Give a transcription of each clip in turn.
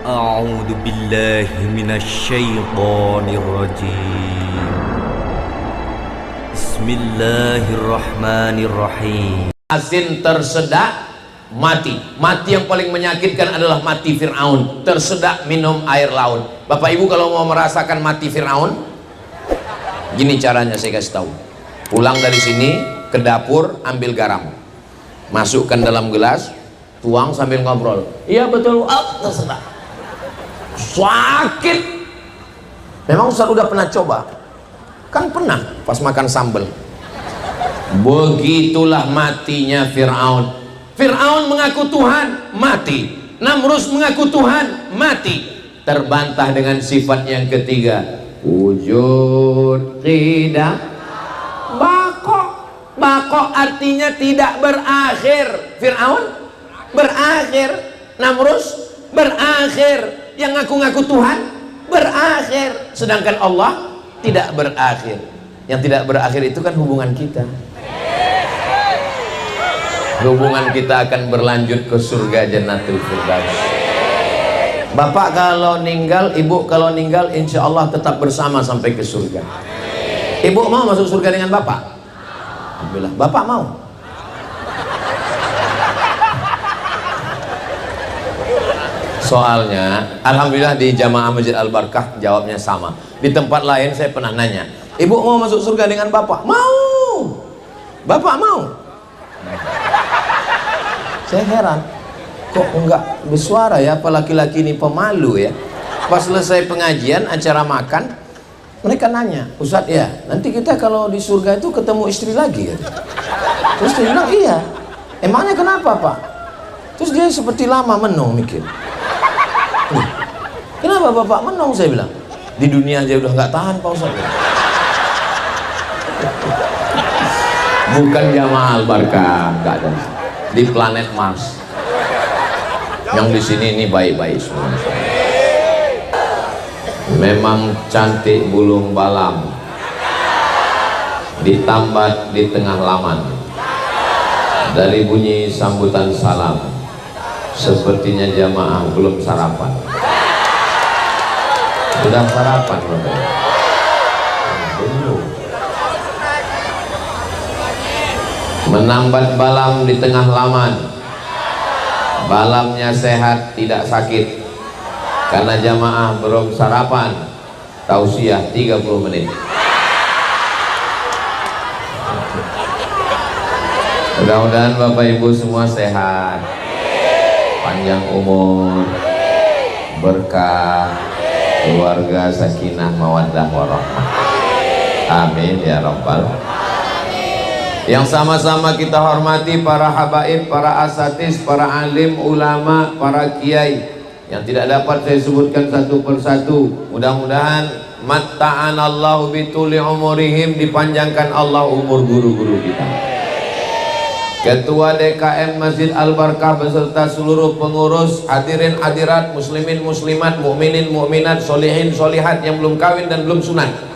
أعوذ بالله من الشيطان الرجيم بسم الله الرحمن الرحيم. Asin tersedak mati. Mati yang paling menyakitkan adalah mati Fir'aun. Tersedak minum air laut. Bapak Ibu kalau mau merasakan mati Fir'aun, gini caranya saya kasih tahu. Pulang dari sini ke dapur, ambil garam, masukkan dalam gelas, tuang sambil ngobrol. Iya betul, tersedak. Sakit. Memang Ustaz udah pernah coba? Kan pernah pas makan sambal. Begitulah matinya Fir'aun. Fir'aun mengaku Tuhan, mati. Namrus mengaku Tuhan, mati. Terbantah dengan sifat yang ketiga, wujud tidak bako. Bako artinya tidak berakhir. Fir'aun berakhir, Namrus berakhir, yang ngaku-ngaku Tuhan berakhir, sedangkan Allah tidak berakhir. Yang tidak berakhir itu kan hubungan kita. Hubungan kita akan berlanjut ke surga Jannatul Firdaus. Bapak kalau ninggal, ibu kalau ninggal, insya Allah tetap bersama sampai ke surga. Ibu mau masuk surga dengan bapak? Alhamdulillah. Bapak mau? Soalnya, alhamdulillah di Jamaah Masjid Al-Barkah jawabnya sama. Di tempat lain saya pernah nanya, ibu mau masuk surga dengan bapak? Mau. Bapak mau? Saya heran, kok enggak bersuara ya, apa laki-laki ini pemalu ya. Pas selesai pengajian, acara makan, mereka nanya, Ustadz ya, nanti kita kalau di surga itu ketemu istri lagi ya? Terus dia bilang, iya. Emangnya kenapa Pak? Terus dia seperti lama menung mikir. Kenapa Bapak menung? Saya bilang, di dunia aja udah nggak tahan Pak Ustadz. Bukan Jamaah Al-Barkah, nggak ada. Di planet Mars. Yang di sini ini baik-baik semua. Memang cantik bulung balam, ditambat di tengah laman. Dari bunyi sambutan salam, sepertinya jamaah belum sarapan. Sudah sarapan Bapak? Belum. Menambat balam di tengah laman. Balamnya sehat, tidak sakit. Karena jamaah belum sarapan. Tausiah 30 menit. Mudah-mudahan Bapak Ibu semua sehat, panjang umur, berkah, keluarga sakinah mawaddah warahmah. Amin ya rabbal. Yang sama-sama kita hormati para habaib, para asatis, para alim, ulama, para kiai yang tidak dapat saya sebutkan satu persatu. Mudah-mudahan matta'anallahu bituli umurihim, dipanjangkan Allah umur guru-guru kita. Ketua DKM Masjid Al-Barkah beserta seluruh pengurus, hadirin hadirat, muslimin muslimat, mukminin mukminat, solihin solihat yang belum kawin dan belum sunat.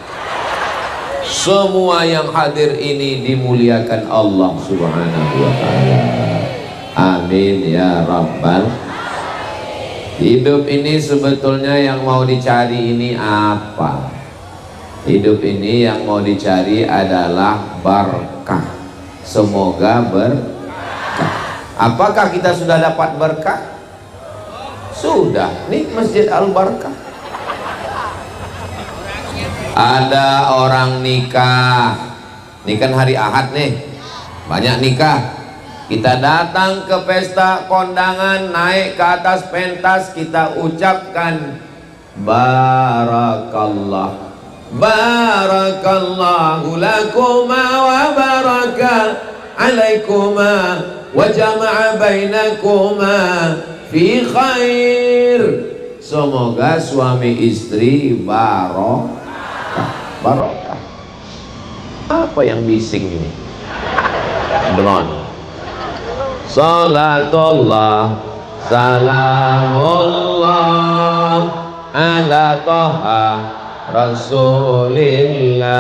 Semua yang hadir ini dimuliakan Allah Subhanahu wa ta'ala. Amin ya rabbal. Hidup ini sebetulnya yang mau dicari ini apa? Hidup ini yang mau dicari adalah berkah. Semoga berkah. Apakah kita sudah dapat berkah? Sudah. Nih Masjid Al-Barkah. Ada orang nikah, ini kan hari Ahad nih, banyak nikah. Kita datang ke pesta kondangan, naik ke atas pentas, kita ucapkan barakallah, barakallahu lakuma wa baraka alaikuma wa jama'a bainakuma fi khair. Semoga suami istri barokah. Barokah. Apa yang bising ini? Drone. Salatullah salamullah ala toha rasulillah.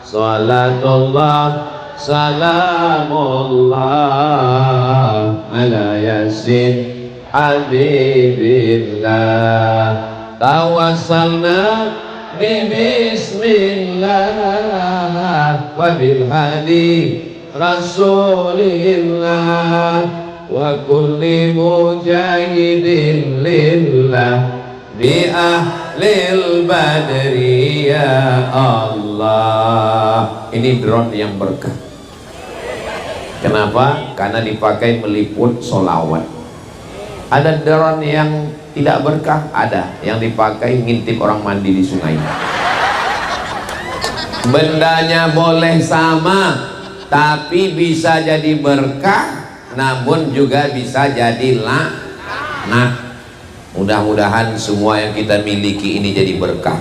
Salatullah salamullah ala yasin habibillah, tawassalna bi bismillah wa bil hadi rasulillah wa kulli mujahidin lillah bi ahlil badri ya Allah. Ini drone yang berkah. Kenapa? Karena dipakai meliput sholawat. Ada drone yang tidak berkah, ada yang dipakai ngintip orang mandi di sungai. Bendanya boleh sama, tapi bisa jadi berkah, namun juga bisa jadi laknat. Mudah-mudahan semua yang kita miliki ini jadi berkah.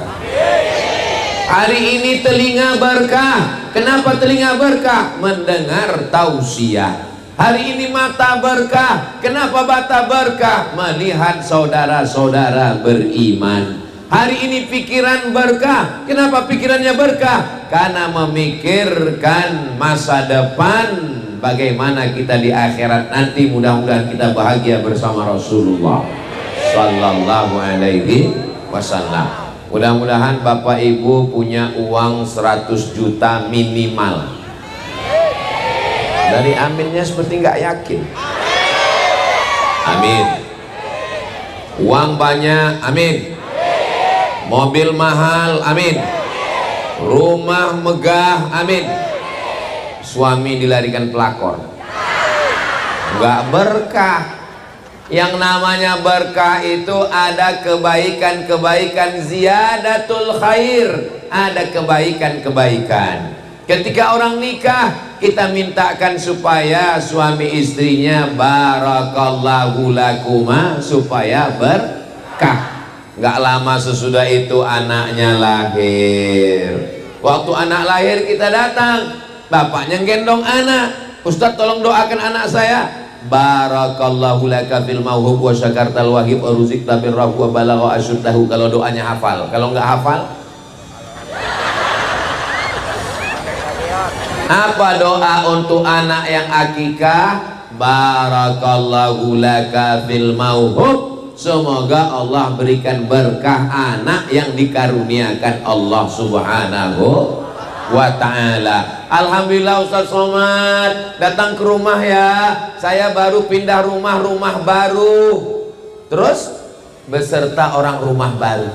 Hari ini telinga berkah. Kenapa telinga berkah? Mendengar tausiah. Hari ini mata berkah. Kenapa mata berkah? Melihat saudara-saudara beriman. Hari ini pikiran berkah. Kenapa pikirannya berkah? Karena memikirkan masa depan, bagaimana kita di akhirat nanti. Mudah-mudahan kita bahagia bersama Rasulullah sallallahu alaihi wasallam. Mudah-mudahan Bapak Ibu punya uang 100 juta minimal. Dari aminnya seperti nggak yakin. Amin. Uang banyak, amin. Mobil mahal, amin. Rumah megah, amin. Suami dilarikan pelakor, nggak berkah. Yang namanya berkah itu ada kebaikan-kebaikan, ziyadatul khair, ada kebaikan-kebaikan. Ketika orang nikah, kita mintakan supaya suami istrinya barakallahu lakuma, supaya berkah. Nggak lama sesudah itu anaknya lahir. Waktu anak lahir kita datang, bapaknya gendong anak. Ustadz tolong doakan anak saya. Barakallahu laka fil mauhub wa syakartal wahib wa ruzikta birrahu wa balagha asyuddahu. Kalau doanya hafal, kalau nggak hafal, apa doa untuk anak yang akikah? Barakallahu laka fil mauhub, semoga Allah berikan berkah anak yang dikaruniakan Allah subhanahu wa ta'ala. Alhamdulillah Ustaz Somad datang ke rumah ya. Saya baru pindah rumah baru. Terus beserta orang rumah baru.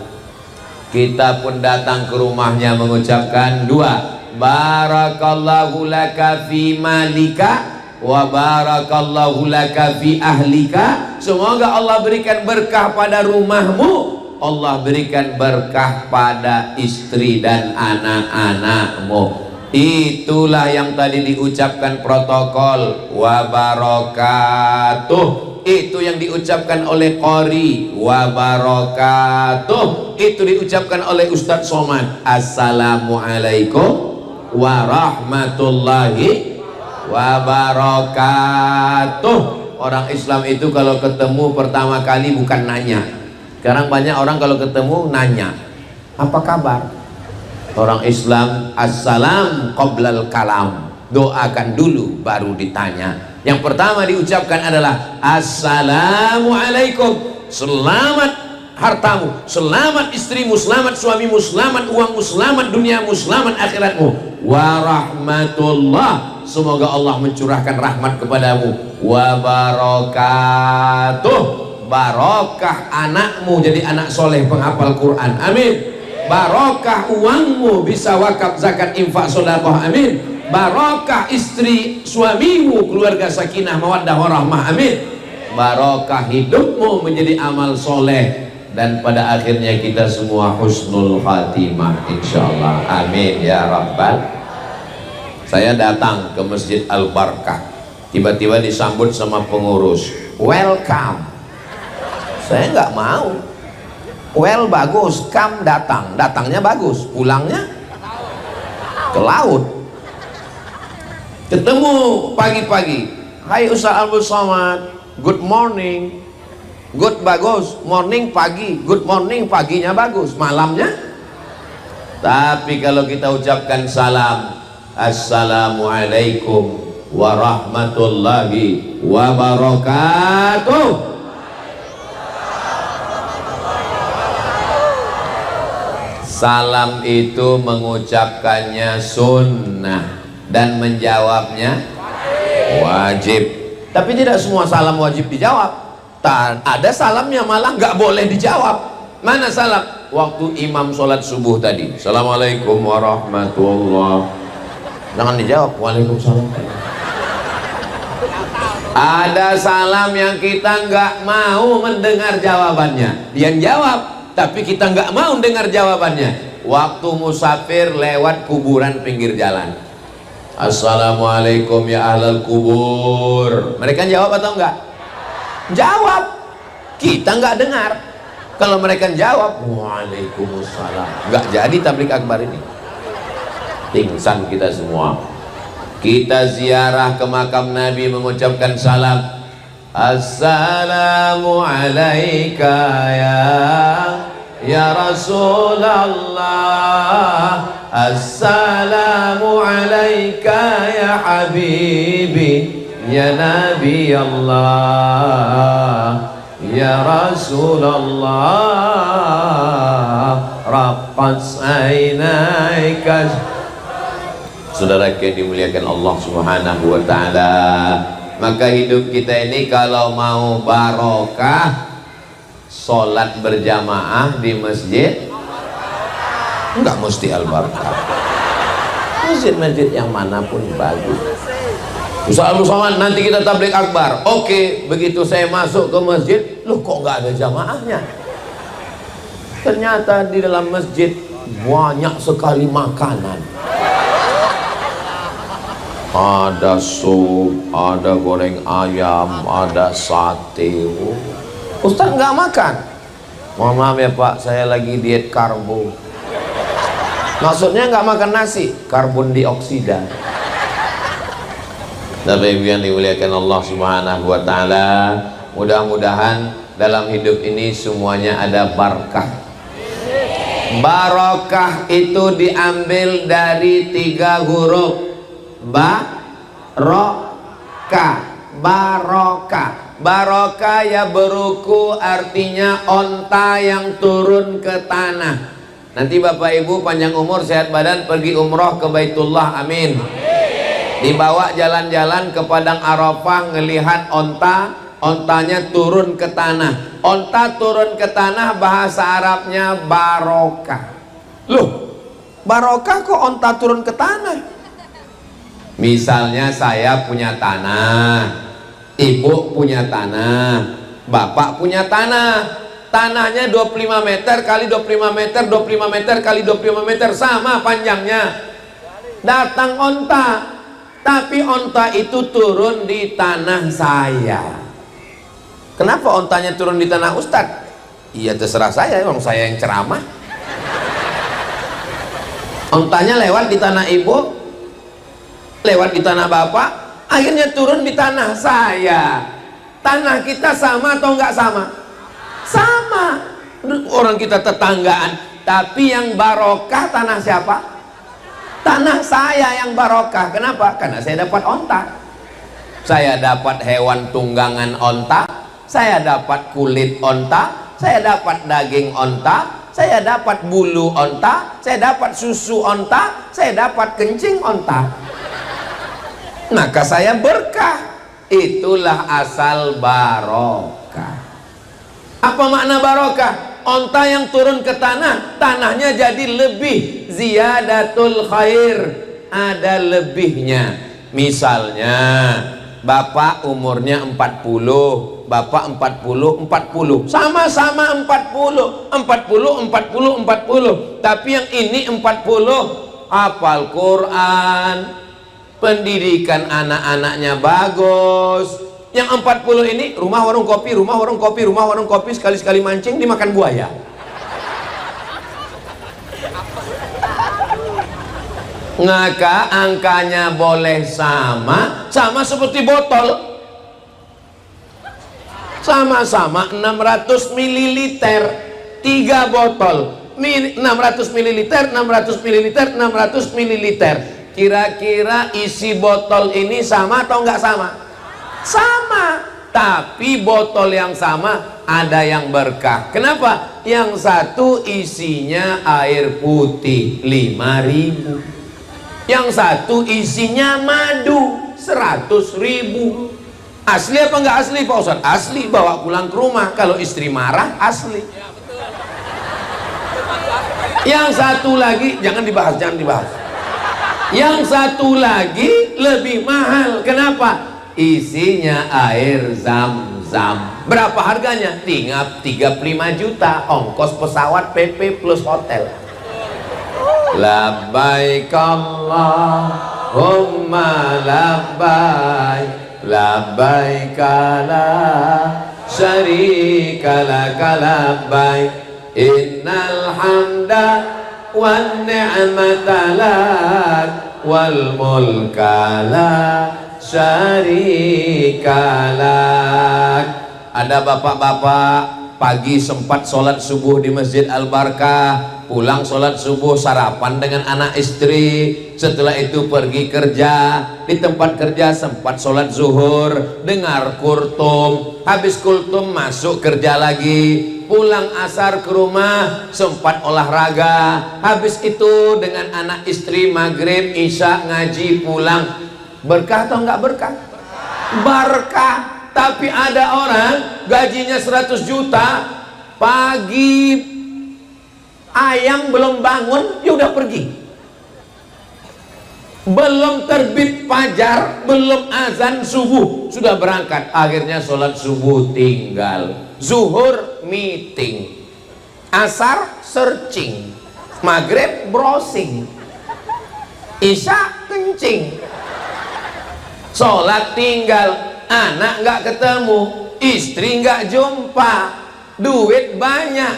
Kita pun datang ke rumahnya mengucapkan dua. Barakallahu laka fi malika wa barakallahu laka fi ahlika. Semoga Allah berikan berkah pada rumahmu, Allah berikan berkah pada istri dan anak-anakmu. Itulah yang tadi diucapkan protokol wa barakatuh. Itu yang diucapkan oleh qori wa barakatuh. Itu diucapkan oleh Ustadz Somad. Assalamualaikum warahmatullahi wabarakatuh. Orang Islam itu kalau ketemu pertama kali bukan nanya. Sekarang banyak orang kalau ketemu nanya, apa kabar? Orang Islam assalam qoblal kalam, doakan dulu baru ditanya. Yang pertama diucapkan adalah assalamualaikum, selamat hartamu, selamat istrimu, selamat suamimu, selamat uangmu, selamat duniamu, selamat akhiratmu. Warahmatullah, semoga Allah mencurahkan rahmat kepadamu. Wabarakatuh, barokah anakmu jadi anak soleh penghafal Quran, amin. Barokah uangmu bisa wakaf, zakat, infak, sedekah, amin. Barokah istri suamimu, keluarga sakinah, mawaddah, warahmah, amin. Barokah hidupmu menjadi amal soleh, dan pada akhirnya kita semua husnul khatimah insyaallah, amin ya rabbal. Saya datang ke Masjid Al-Barkah, tiba-tiba disambut sama pengurus, welcome. Saya nggak mau. Well bagus, kam datang, datangnya bagus, pulangnya ke laut. Ketemu pagi-pagi, hai Ustaz Abdul Somad, good morning. Good bagus, morning pagi, good morning paginya bagus, malamnya. Tapi kalau kita ucapkan salam, assalamualaikum warahmatullahi wabarakatuh, Salam itu mengucapkannya sunnah dan menjawabnya wajib. Tapi tidak semua salam wajib dijawab. Ada salamnya malah nggak boleh dijawab. Mana salam? Waktu imam sholat subuh tadi, assalamualaikum warahmatullah, jangan dijawab waalaikumsalam. Ada salam yang kita nggak mau mendengar jawabannya, dia jawab tapi kita nggak mau dengar jawabannya. Waktu musafir lewat kuburan pinggir jalan, assalamualaikum ya ahlal kubur, mereka jawab atau enggak? Jawab, kita nggak dengar. Kalau mereka jawab waalaikumsalam, nggak jadi tablik akbar ini, pingsan kita semua. Kita ziarah ke makam Nabi mengucapkan salam, assalamu alaika ya Rasulullah, assalamu alaika ya habibi ya Nabi Allah, ya Rasulullah, raqqas ainaika. Saudara yang dimuliakan Allah Subhanahu wa ta'ala, maka hidup kita ini kalau mau barokah, sholat berjamaah di masjid enggak mesti al-barakah. Masjid-masjid yang manapun bagus. Ustaz Al-Somad, nanti kita tablik akbar. Oke, begitu saya masuk ke masjid, loh kok nggak ada jamaahnya? Ternyata di dalam masjid banyak sekali makanan. Ada sup, ada goreng ayam, ada sate. Ustaz nggak makan. Mohon maaf ya Pak, saya lagi diet karbo. Maksudnya nggak makan nasi, karbon dioksida. Bapak Ibu yang dimuliakan Allah Subhanahu wa ta'ala, mudah-mudahan dalam hidup ini semuanya ada barakah. Barokah itu diambil dari 3 huruf. Barokah. Barokah. Barokah ya beruku, artinya onta yang turun ke tanah. Nanti Bapak Ibu panjang umur sehat badan pergi umroh ke Baitullah, amin. Dibawa jalan-jalan ke padang Arafah, ngelihat onta, ontanya turun ke tanah. Onta turun ke tanah bahasa Arabnya barokah. Loh, barokah kok onta turun ke tanah? Misalnya saya punya tanah, ibu punya tanah, bapak punya tanah. Tanahnya 25 meter kali 25 meter, 25 meter kali 25 meter, sama panjangnya. Datang onta, tapi onta itu turun di tanah saya. Kenapa ontanya turun di tanah Ustadz? Iya terserah saya, orang saya yang ceramah. Ontanya lewat di tanah ibu, lewat di tanah bapak, akhirnya turun di tanah saya. Tanah kita sama atau enggak sama? Sama. Orang kita tetanggaan, tapi yang barokah tanah siapa? Tanah saya yang barokah. Kenapa? Karena saya dapat onta, saya dapat hewan tunggangan onta, saya dapat kulit onta, saya dapat daging onta, saya dapat bulu onta, saya dapat susu onta, saya dapat kencing onta. Maka saya berkah. Itulah asal barokah. Apa makna barokah? Onta yang turun ke tanah, tanahnya jadi lebih, ziyadatul khair, ada lebihnya. Misalnya bapak umurnya 40, bapak 40, sama-sama 40, 40, tapi yang ini 40 hafal Quran, pendidikan anak-anaknya bagus. Yang 40 ini rumah warung kopi, rumah warung kopi, rumah warung kopi, sekali-sekali mancing dimakan buaya. Maka angkanya boleh sama, sama seperti botol. Sama-sama 600 ml, 3 botol. 600 ml, 600 ml, 600 ml. Kira-kira isi botol ini sama atau enggak sama? Sama, tapi botol yang sama ada yang berkah. Kenapa? Yang satu isinya air putih 5.000, yang satu isinya madu 100.000. Asli apa enggak asli Pak Ustadz? Asli, bawa pulang ke rumah. Kalau istri marah, asli. Yang satu lagi, jangan dibahas. Yang satu lagi lebih mahal. Kenapa? Isinya air Zam-Zam. Berapa harganya? Tinggal 35 juta, ongkos pesawat, PP plus hotel. Labbaik Allahumma labbaik, labbaik la syarika laka labbaik, innal hamda wan ni'mata lak wal mulka la syarika lak. Ada bapak-bapak pagi sempat sholat subuh di Masjid Al-Barkah, pulang sholat subuh sarapan dengan anak istri, setelah itu pergi kerja, di tempat kerja sempat sholat zuhur, dengar kultum, habis kultum masuk kerja lagi, pulang asar ke rumah sempat olahraga, habis itu dengan anak istri maghrib isya ngaji pulang. Berkah atau enggak berkah? Berkah. Tapi ada orang gajinya 100 juta, pagi ayam belum bangun dia udah pergi, belum terbit fajar, belum azan subuh sudah berangkat. Akhirnya sholat subuh tinggal, zuhur meeting, asar searching, maghrib browsing, isya kencing, sholat tinggal, anak nggak ketemu, istri nggak jumpa, duit banyak,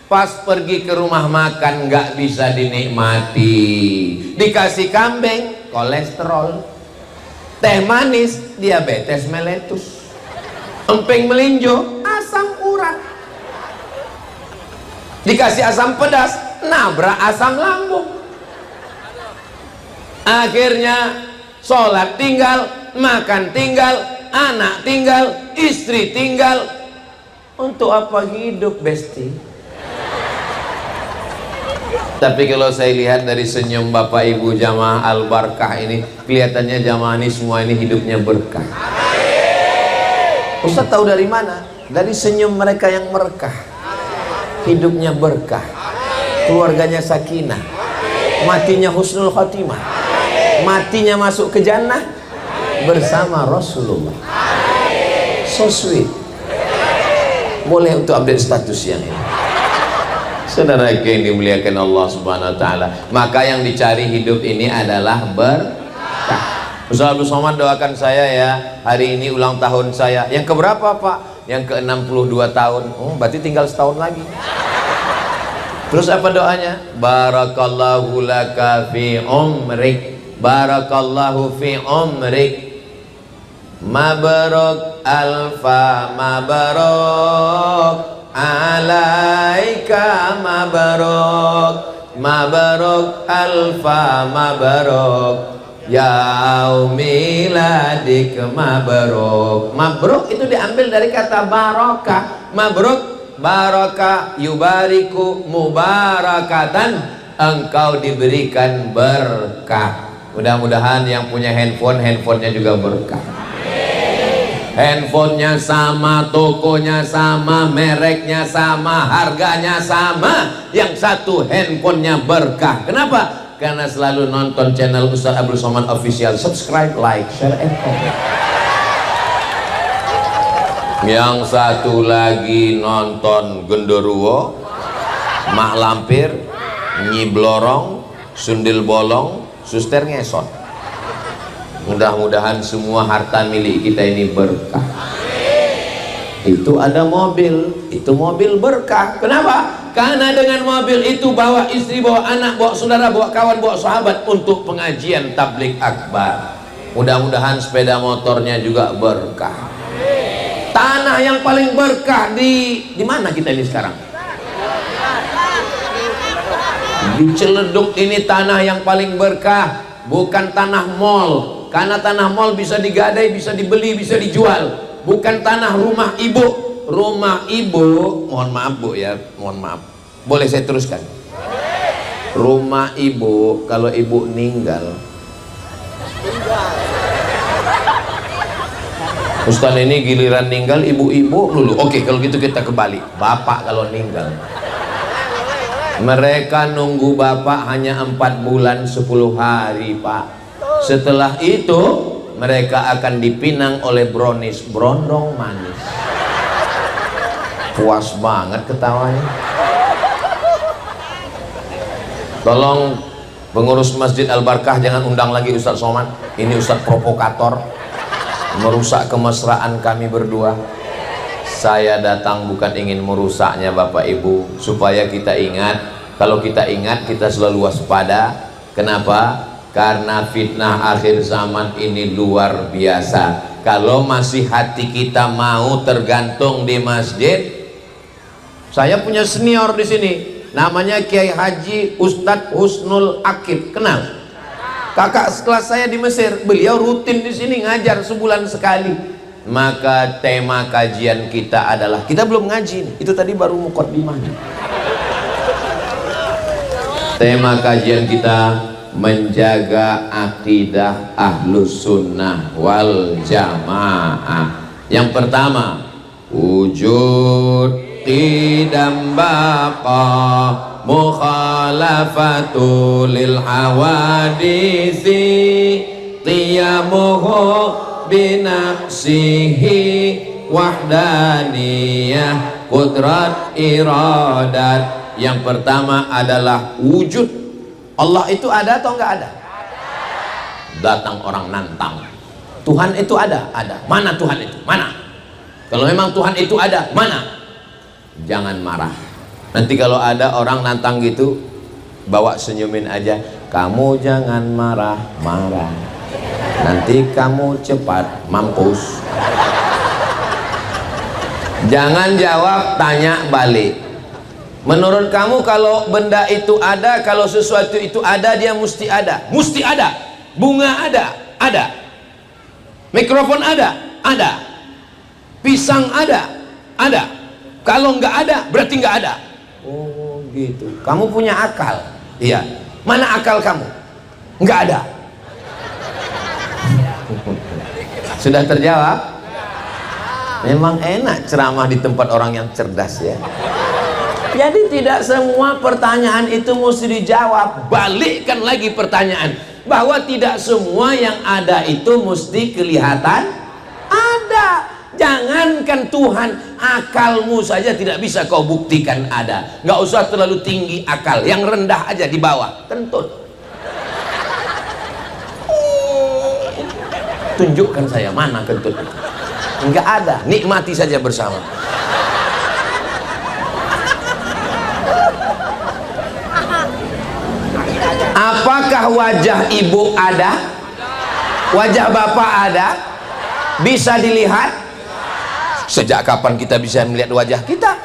pas pergi ke rumah makan nggak bisa dinikmati, dikasih kambing kolesterol, teh manis diabetes meletus, emping melinjo asam urat, dikasih asam pedas nabrak asam lambung. Akhirnya sholat tinggal, makan tinggal, anak tinggal, istri tinggal. Untuk apa hidup, Besti? Tapi kalau saya lihat dari senyum Bapak Ibu jamaah Al-Barkah ini, kelihatannya jamaah ini semua ini hidupnya berkah. Ustaz tahu dari mana? Dari senyum mereka yang berkah. Hidupnya berkah, keluarganya sakinah, matinya husnul khatimah, matinya masuk ke jannah bersama Rasulullah. So sweet. Boleh untuk update status yang ini. Saudara yang dimuliakan Allah Subhanahu wa taala, maka yang dicari hidup ini adalah berkah. Ustaz Abdul Somad doakan saya ya, hari ini ulang tahun saya. Yang keberapa Pak? Yang ke-62 tahun. Oh, berarti tinggal setahun lagi. Terus apa doanya? Barakallahu laka fi umrik, barakallahu fi umrik, mabruk alfa mabruk alaika mabruk, mabruk alfa mabruk yaumiladik mabruk. Mabruk itu diambil dari kata barokah. Mabruk barokah yubariku mubarakatan, engkau diberikan berkah. Mudah-mudahan yang punya handphone, handphonenya juga berkah. Handphonenya sama, tokonya sama, mereknya sama, harganya sama. Yang satu handphonenya berkah. Kenapa? Karena selalu nonton channel Ustaz Abdul Somad Official. Subscribe, like, share, and comment. Yang satu lagi nonton genderuwo, mak lampir, nyi blorong, sundil bolong, suster ngesot. Mudah-mudahan semua harta milik kita ini berkah. Itu ada mobil, itu mobil berkah. Kenapa? Karena dengan mobil itu bawa istri, bawa anak, bawa saudara, bawa kawan, bawa sahabat untuk pengajian tablik akbar. Mudah-mudahan sepeda motornya juga berkah. Tanah yang paling berkah di mana kita ini sekarang? Di Ciledug ini tanah yang paling berkah, bukan tanah mall. Karena tanah mall bisa digadai, bisa dibeli, bisa dijual. bukan tanah rumah ibu. Rumah ibu, mohon maaf Bu ya, mohon maaf. Boleh saya teruskan? Rumah ibu, kalau ibu meninggal, Ustaz ini giliran ninggal ibu-ibu dulu. Oke, kalau gitu kita kembali. Bapak kalau ninggal, mereka nunggu bapak hanya 4 bulan 10 hari Pak. Setelah itu mereka akan dipinang oleh brownies, brondong manis. Puas banget ketawanya. Tolong pengurus Masjid Al-Barkah jangan undang lagi Ustaz Somad. Ini Ustaz provokator, merusak kemesraan kami berdua. Saya datang bukan ingin merusaknya Bapak Ibu, supaya kita ingat. Kalau kita ingat, kita selalu waspada. Kenapa? Karena fitnah akhir zaman ini luar biasa. Kalau masih hati kita mau tergantung di masjid. Saya punya senior di sini, namanya Kiai Haji Ustadz Husnul Akib. Kenal? Kakak kelas saya di Mesir. Beliau rutin di sini ngajar sebulan sekali. Maka tema kajian kita adalah, kita belum ngaji nih, itu tadi baru muqaddimahnya. Tema kajian kita menjaga akidah ahlus sunnah wal jamaah. Yang pertama, wujud qidam baqa mukhalafatu lil hawadisi qiyamuhu binafsihi wahdaniyah qudrat iradat. Yang pertama adalah wujud. Allah itu ada atau enggak ada? Datang orang nantang, Tuhan itu ada? Ada. Mana Tuhan itu? Mana? Kalau memang Tuhan itu ada, mana? Jangan marah. Nanti kalau ada orang nantang gitu, bawa senyumin aja. Kamu jangan marah-marah, nanti kamu cepat mampus. Jangan jawab, tanya balik. Menurut kamu kalau benda itu ada, kalau sesuatu itu ada, dia mesti ada? Mesti ada. Bunga ada? Ada. Mikrofon ada? Ada. Pisang ada? Ada. Kalau nggak ada, berarti nggak ada. Oh gitu. Kamu punya akal? Iya. Mana akal kamu? Nggak ada. Sudah terjawab? Memang enak ceramah di tempat orang yang cerdas ya. Jadi tidak semua pertanyaan itu mesti dijawab. Balikkan lagi pertanyaan, bahwa tidak semua yang ada itu mesti kelihatan ada. Jangankan Tuhan, akalmu saja tidak bisa kau buktikan ada. Nggak usah terlalu tinggi akal, yang rendah aja di bawah, kentut. Tunjukkan saya mana kentut. Nggak ada, nikmati saja bersama. Apakah wajah ibu ada? Wajah bapak ada? Bisa dilihat? Sejak kapan kita bisa melihat wajah kita?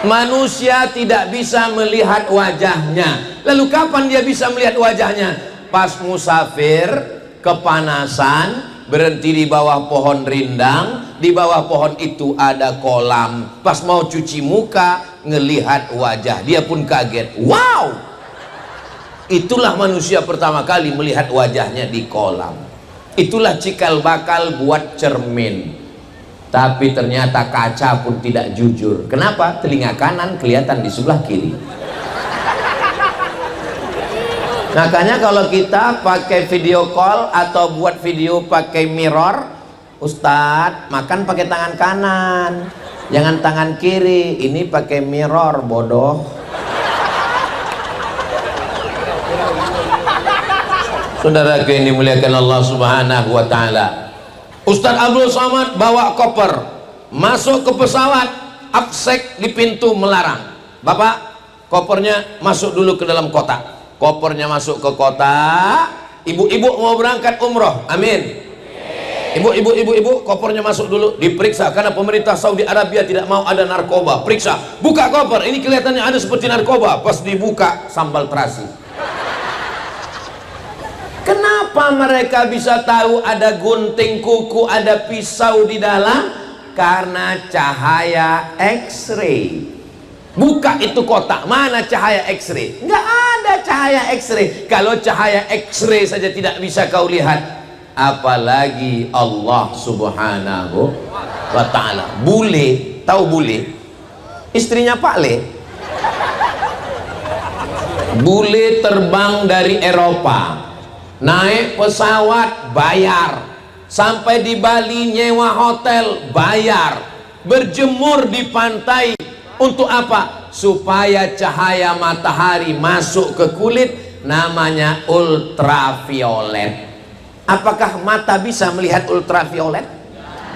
Manusia tidak bisa melihat wajahnya. Lalu kapan dia bisa melihat wajahnya? Pas musafir, kepanasan, berhenti di bawah pohon rindang. Di bawah pohon itu ada kolam. Pas mau cuci muka, ngelihat wajah, dia pun kaget. Wow! Itulah manusia pertama kali melihat wajahnya di kolam. Itulah cikal bakal buat cermin. Tapi ternyata kaca pun tidak jujur. Kenapa? Telinga kanan kelihatan di sebelah kiri. Makanya kalau kita pakai video call atau buat video pakai mirror, Ustadz makan pakai tangan kanan, jangan tangan kiri. Ini pakai mirror, bodoh. Saudara yang dimuliakan Allah Subhanahu wa taala. Ustadz Abdul Somad bawa koper, masuk ke pesawat, absek di pintu melarang. Bapak, kopernya masuk dulu ke dalam kotak. Kopernya masuk ke kotak. Ibu-ibu mau berangkat umroh, amin. Ibu, kopernya masuk dulu, diperiksa karena pemerintah Saudi Arabia tidak mau ada narkoba. Periksa, buka koper, ini kelihatannya ada seperti narkoba. Pas dibuka, sambal terasi. Kenapa Kenapa mereka bisa tahu ada gunting kuku, ada pisau di dalam? Karena cahaya X-ray. Buka itu kotak, mana cahaya X-ray? Nggak ada cahaya X-ray. Kalau cahaya X-ray saja tidak bisa kau lihat, apalagi Allah subhanahu wa ta'ala. Bule, tahu bule? Istrinya Pak Le. Bule terbang dari Eropa, naik pesawat bayar, sampai di Bali nyewa hotel bayar, berjemur di pantai. Untuk apa? Supaya cahaya matahari masuk ke kulit, namanya ultraviolet. Apakah mata bisa melihat ultraviolet?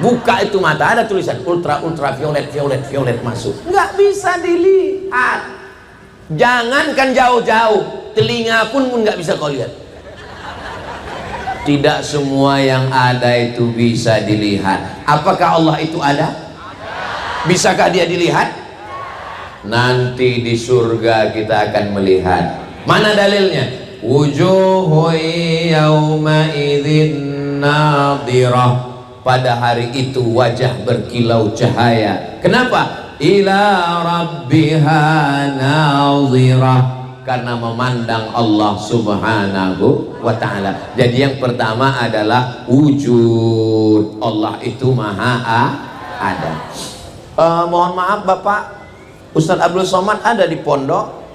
Buka itu mata, ada tulisan ultraviolet, violet masuk. Nggak bisa dilihat. Jangankan jauh-jauh, telinga pun nggak bisa kau lihat. Tidak semua yang ada itu bisa dilihat. Apakah Allah itu ada? Bisakah dia dilihat? Nanti di surga kita akan melihat. Mana dalilnya? Wujuhu yawma idzin nadhirah. Pada hari itu wajah berkilau cahaya. Kenapa? Ila rabbiha nadhirah. Karena memandang Allah subhanahu wa ta'ala. Jadi yang pertama adalah wujud. Allah itu maha ada. Mohon maaf Bapak, Ustadz Abdul Somad ada di pondok?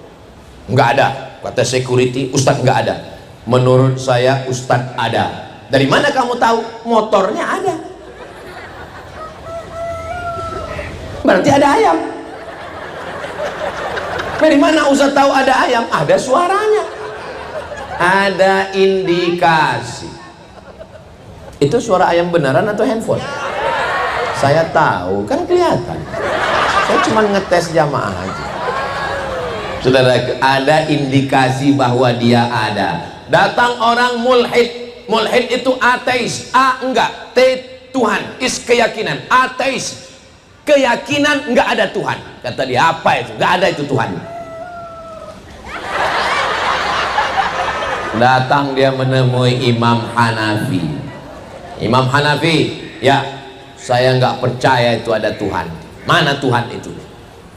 Nggak ada, kata security. Ustadz nggak ada. Menurut saya Ustadz ada. Dari mana kamu tahu? Motornya ada. Berarti ada ayam. Dari mana Ustadz tahu ada ayam? Ada suaranya. Ada indikasi. Itu suara ayam beneran atau handphone? Saya tahu, kan kelihatan. Saya cuma ngetes jamaah aja. Saudara, ada indikasi bahwa dia ada. Datang orang mulhid. Mulhid itu ateis. A enggak, T Tuhan, is keyakinan. Ateis, keyakinan enggak ada Tuhan. Kata dia, apa itu? Enggak ada itu Tuhan. Datang dia menemui Imam Hanafi. Imam Hanafi, ya, saya enggak percaya itu ada Tuhan. Mana Tuhan itu?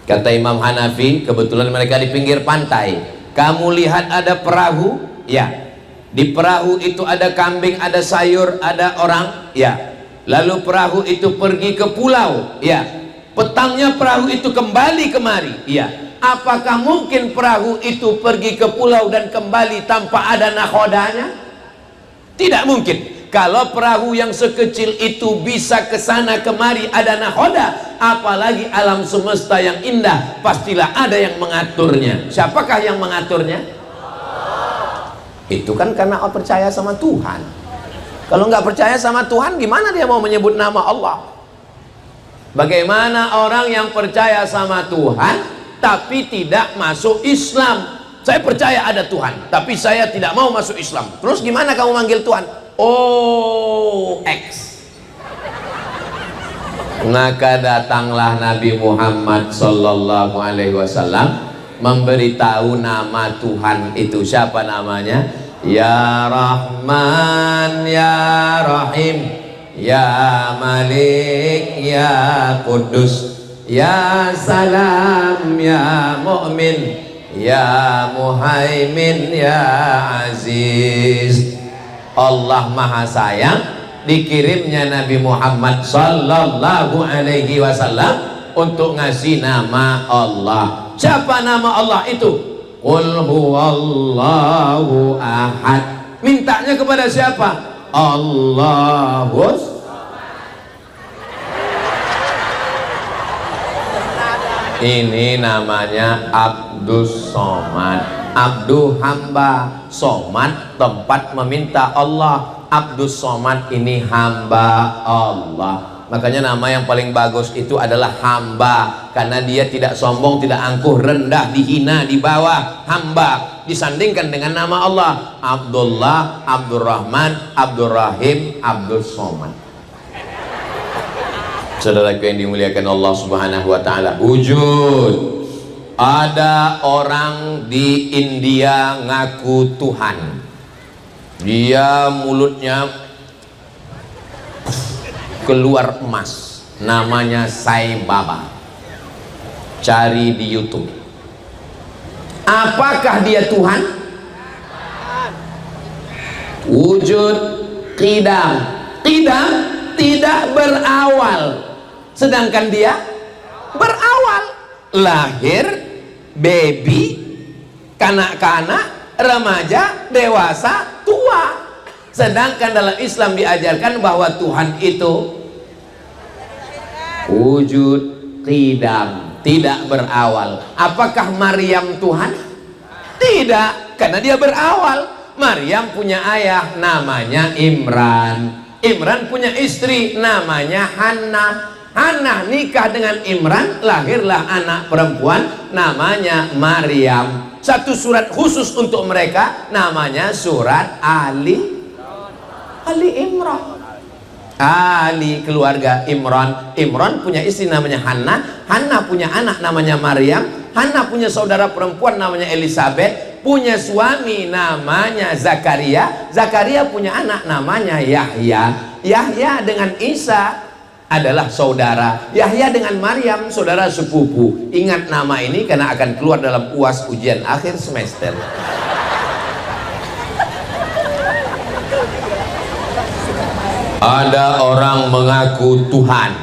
Kata Imam Hanafi, kebetulan mereka di pinggir pantai. Kamu lihat ada perahu? Ya. Di perahu itu ada kambing, ada sayur, ada orang? Ya. Lalu perahu itu pergi ke pulau? Ya. Petangnya perahu itu kembali kemari? Ya. Apakah mungkin perahu itu pergi ke pulau dan kembali tanpa ada nakhodanya? Tidak mungkin. Kalau perahu yang sekecil itu bisa ke sana kemari ada nakhoda, apalagi alam semesta yang indah, pastilah ada yang mengaturnya. Siapakah yang mengaturnya? Itu kan karena percaya sama Tuhan. Kalau nggak percaya sama Tuhan, gimana dia mau menyebut nama Allah? Bagaimana orang yang percaya sama Tuhan tapi tidak masuk Islam? Saya percaya ada Tuhan, tapi saya tidak mau masuk Islam. Terus gimana kamu manggil Tuhan? Oh, X. Maka datanglah Nabi Muhammad sallallahu alaihi wasallam memberitahu nama Tuhan itu. Siapa namanya? Ya Rahman, Ya Rahim, Ya Malik, Ya Kudus, Ya Salam, Ya Mu'min, Ya Muhaimin, Ya Aziz. Allah Maha Sayang, dikirimnya Nabi Muhammad sallallahu alaihi wasallam untuk ngasih nama Allah. Siapa nama Allah itu? Qul huwallahu ahad. Mintanya kepada siapa? Allahus. Ini namanya Abdus Somad. Abdu hamba, Somad tempat meminta Allah. Abdus Somad ini hamba Allah. Makanya nama yang paling bagus itu adalah hamba, karena dia tidak sombong, tidak angkuh, rendah, dihina, di bawah. Hamba disandingkan dengan nama Allah. Abdullah, Abdurrahman, Abdurrahim, Abdus Somad. Saudaraku yang dimuliakan Allah subhanahu wa ta'ala, wujud. Ada orang di India ngaku Tuhan. Dia mulutnya keluar emas, namanya Sai Baba. Cari di YouTube. Apakah dia Tuhan? Wujud qidam. Qidam tidak berawal, sedangkan dia berawal. Lahir, baby, kanak-kanak, remaja, dewasa, tua. Sedangkan dalam Islam diajarkan bahwa Tuhan itu wujud qidam, tidak berawal. Apakah Maryam Tuhan? Tidak, karena dia berawal. Maryam punya ayah namanya Imran. Imran punya istri namanya Hannah. Hannah nikah dengan Imran, lahirlah anak perempuan namanya Maryam. Satu surat khusus untuk mereka namanya surat Ali Imran. Ali keluarga Imran. Imran punya istri namanya Hannah. Hannah punya anak namanya Maryam. Hannah punya saudara perempuan namanya Elizabeth. Punya suami namanya Zakaria. Zakaria punya anak namanya Yahya. Yahya dengan Isa adalah saudara. Yahya dengan Maryam saudara sepupu. Ingat nama ini karena akan keluar dalam UAS ujian akhir semester. Ada orang mengaku Tuhan,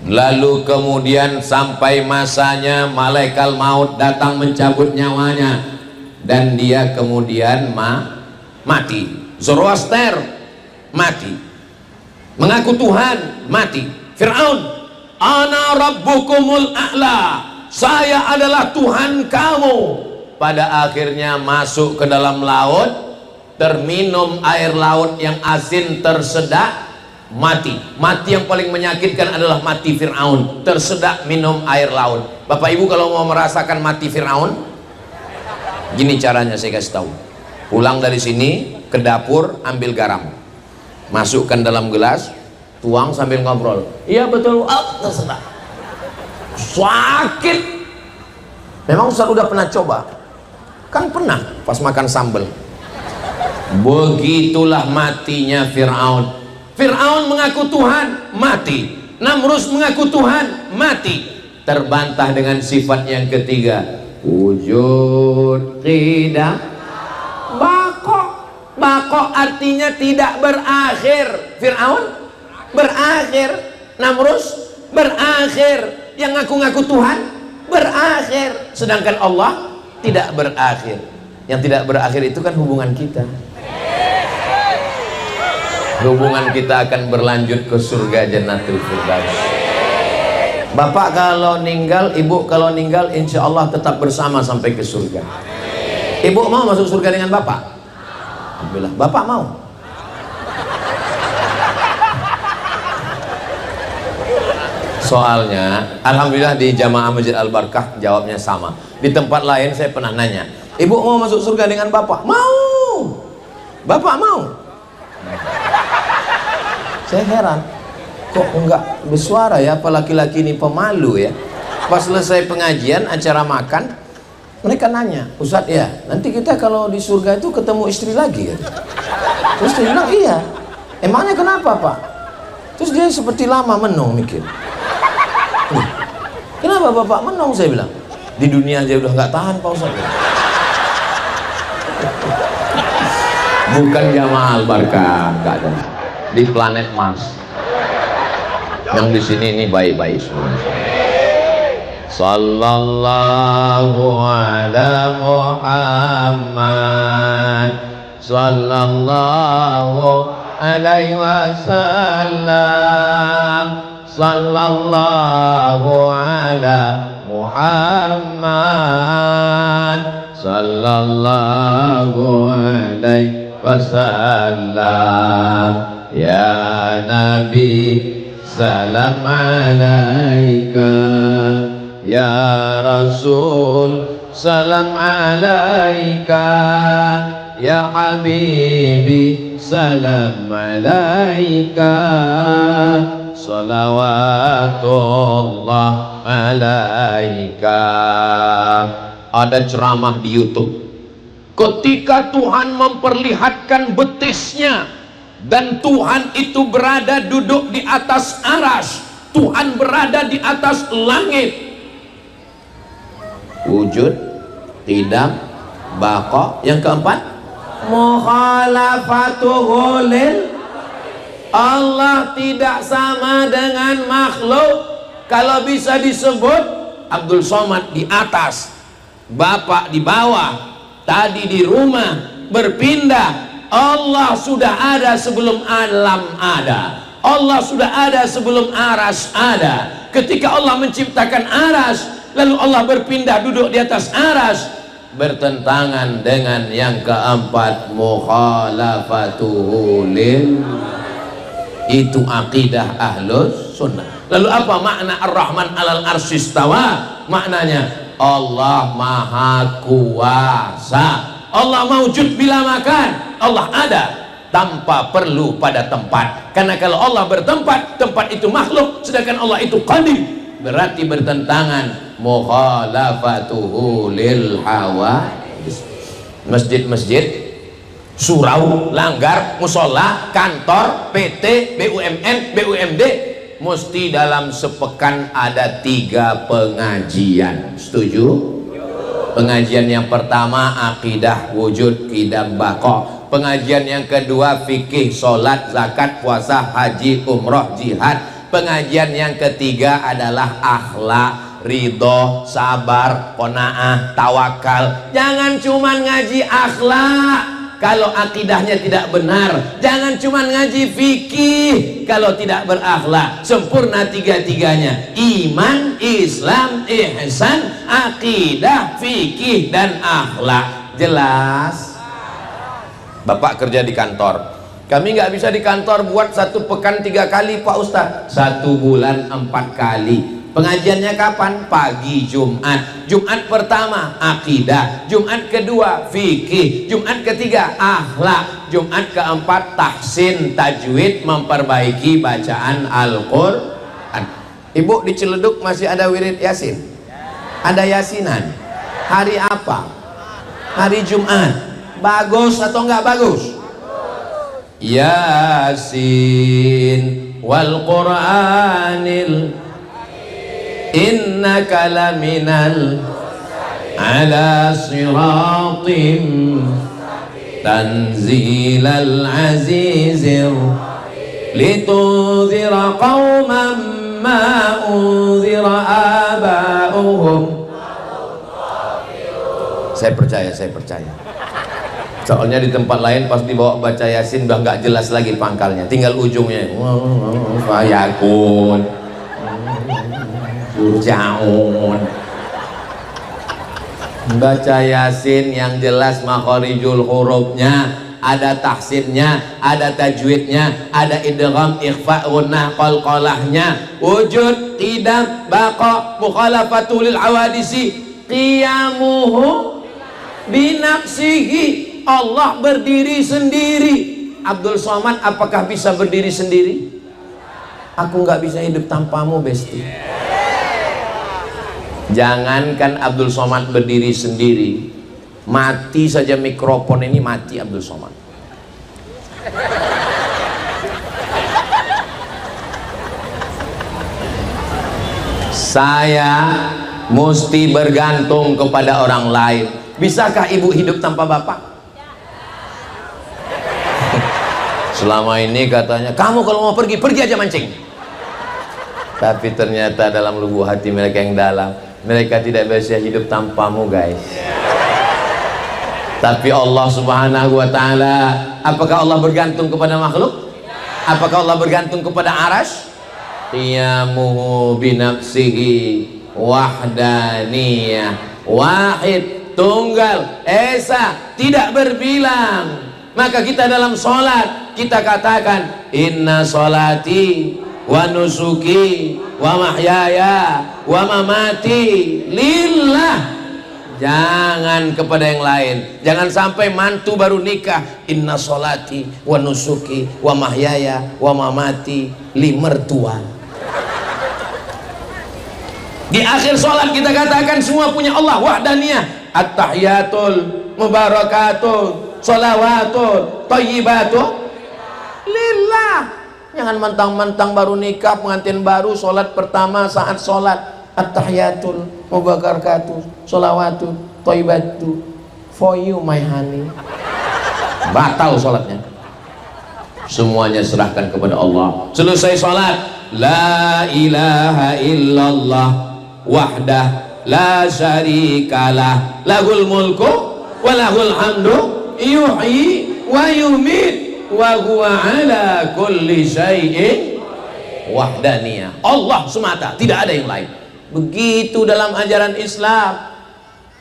lalu kemudian sampai masanya malaikat maut datang mencabut nyawanya, dan dia kemudian mati. Zoroaster mati, mengaku Tuhan mati. Fir'aun, ana rabbukumul a'la, saya adalah Tuhan kamu. Pada akhirnya masuk ke dalam laut, terminum air laut yang asin, tersedak, mati. Mati yang paling menyakitkan adalah mati Fir'aun, tersedak minum air laut. Bapak Ibu kalau mau merasakan mati Fir'aun, gini caranya saya kasih tahu. Pulang dari sini ke dapur, ambil garam, masukkan dalam gelas, tuang sambil ngobrol. Iya betul, tersedak. Sakit. Memang Ustaz udah pernah coba? Kan pernah pas makan sambal. Begitulah matinya Fir'aun. Fir'aun mengaku Tuhan, mati. Namrus mengaku Tuhan, mati. Terbantah dengan sifat yang ketiga, wujud qidam. Bako artinya tidak berakhir. Fir'aun berakhir, Namrus berakhir, yang ngaku-ngaku Tuhan berakhir, sedangkan Allah tidak berakhir. Yang tidak berakhir itu kan hubungan kita. Hubungan kita akan berlanjut ke surga Jannatul Firdaus. Bapak kalau ninggal, ibu kalau ninggal, insya Allah tetap bersama sampai ke surga. Ibu mau masuk surga dengan bapak? Alhamdulillah. Bapak mau? Soalnya, alhamdulillah di Jamaah Masjid Al-Barkah jawabnya sama. Di tempat lain saya pernah nanya, ibu mau masuk surga dengan bapak? Mau. Bapak mau? Saya heran, kok enggak bersuara ya, apa laki-laki ini pemalu ya. Pas selesai pengajian acara makan, mereka nanya, Ustadz ya, nanti kita kalau di surga itu ketemu istri lagi ya? Terus dia bilang iya. Emangnya kenapa Pak? Terus dia seperti lama menung mikir. Kenapa Bapak menung? Saya bilang, di dunia aja udah nggak tahan Pak Ustadz. Bukan Jamaah Al-Barkah, nggak ada. Di planet Mars. Yang di sini ini baik-baik semua. Sallallahu ala Muhammad, sallallahu alaihi wasallam, sallallahu ala Muhammad, sallallahu alaihi wasallam. Ya Nabi, salam alaika. Ya Rasul, salam alaika. Ya Habibi, salam alaika. Salawatullah alaika. Ada ceramah di YouTube, ketika Tuhan memperlihatkan betisnya, dan Tuhan itu berada duduk di atas aras, Tuhan berada di atas langit. Wujud, qidam, baqa. Yang keempat, mukhalafatuhu lil. Allah tidak sama dengan makhluk. Kalau bisa disebut Abdul Somad di atas, Bapak di bawah, tadi di rumah, berpindah. Allah sudah ada sebelum alam ada. Allah sudah ada sebelum aras ada. Ketika Allah menciptakan aras, lalu Allah berpindah duduk di atas aras, bertentangan dengan yang keempat, mukhalafatuhu lil. Itu akidah ahlus sunnah. Lalu apa makna Ar-Rahman alal arsyistawa? Maknanya Allah maha kuasa. Allah mawjud bila makan. Allah ada tanpa perlu pada tempat. Karena kalau Allah bertempat, tempat itu makhluk, sedangkan Allah itu qadim, berarti bertentangan. Mukhalafatuhu lil hawa. Masjid-masjid, surau, langgar, musola, kantor, PT, BUMN, BUMD, mesti dalam sepekan ada 3 pengajian. Setuju? Pengajian yang pertama akidah, wujud, qidam, baqa. Pengajian yang kedua fikih, sholat, zakat, puasa, haji, umroh, jihad. Pengajian yang ketiga adalah akhlak, ridho, sabar, qanaah, tawakal. Jangan cuman ngaji akhlak kalau akidahnya tidak benar. Jangan cuma ngaji fikih kalau tidak berakhlak. Sempurna 3-tiganya: iman, Islam, ihsan, akidah, fikih, dan akhlak. Jelas? Bapak kerja di kantor, kami nggak bisa di kantor buat 1 pekan 3 kali Pak Ustadz. 1 bulan 4 kali. Pengajiannya kapan? Pagi Jumat. Jumat pertama akidah, Jumat kedua fikih, Jumat ketiga akhlak, Jumat keempat tahsin, tajwid, memperbaiki bacaan Al-Quran. Ibu di Ciledug masih ada wirid Yasin? Ada Yasinan? Hari apa? Hari Jumat. Bagus atau enggak bagus? Yasin wal Qur'anil innaka laminal ala siratim tanzilal azizir litunzira qawman ma unzira aba'uhum. Saya percaya. Soalnya di tempat lain pas dibawa baca Yasin udah nggak jelas lagi pangkalnya, tinggal ujungnya. Fayakun, Jaun. Baca Yasin yang jelas makharijul hurufnya, ada tahsinnya, ada tajwidnya, ada idgham, ikhfa, gunnah, qalqalahnya, wujud, qidam, baqa, mukhalafatul lil awadisi, qiyamuhu binafsihi. Allah berdiri sendiri. Abdul Somad apakah bisa berdiri sendiri? Aku nggak bisa hidup tanpamu, Besti. Jangankan Abdul Somad berdiri sendiri, mati saja mikrofon ini, mati Abdul Somad. Saya mesti bergantung kepada orang lain. Bisakah ibu hidup tanpa bapak? Selama ini katanya, kamu kalau mau pergi, pergi aja mancing. Tapi ternyata dalam lubuk hati mereka yang dalam, mereka tidak bisa hidup tanpamu, guys. Tapi Allah Subhanahu wa ta'ala, apakah Allah bergantung kepada makhluk? Apakah Allah bergantung kepada aras? Qiyamuhu binafsihi wahdaniyah, wahid, tunggal, esa, tidak berbilang. Maka kita dalam sholat kita katakan inna sholati wa nusuki wa mahyaya wa mamati lillah. Jangan kepada yang lain. Jangan sampai mantu baru nikah inna sholati wa nusuki wa mahyaya wa mamati li mertua. Di akhir sholat kita katakan semua punya Allah wahdaniyah. At-tahiyatul mubarakatul sholawatul thayyibatul lillah. Jangan mentang-mentang baru nikah, pengantin baru, sholat pertama saat sholat at-tahiyatul mubarakatul sholawatul thayyibatul for you my honey. Batal sholatnya. Semuanya serahkan kepada Allah. Selesai sholat, la ilaha illallah wahdah la syarikalah lahul mulku wa lahul hamdu yuhyi wa yumit wa huwa ala kulli syai'in wahdaniyah. Allah semata, tidak ada yang lain. Begitu dalam ajaran Islam.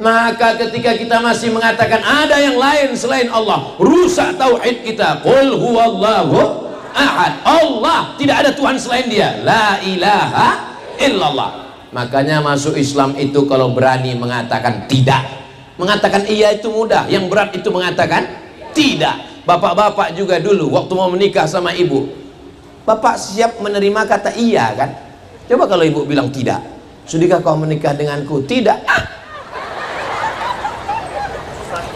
Maka ketika kita masih mengatakan ada yang lain selain Allah, rusak tauhid kita. Qul huwallahu ahad. Allah, tidak ada Tuhan selain Dia. La ilaha illallah. Makanya masuk Islam itu kalau berani mengatakan tidak. Mengatakan iya itu mudah, yang berat itu mengatakan tidak. Bapak-bapak juga dulu waktu mau menikah sama ibu, bapak siap menerima kata iya kan? Coba kalau ibu bilang tidak, sudahkah kau menikah denganku? Tidak.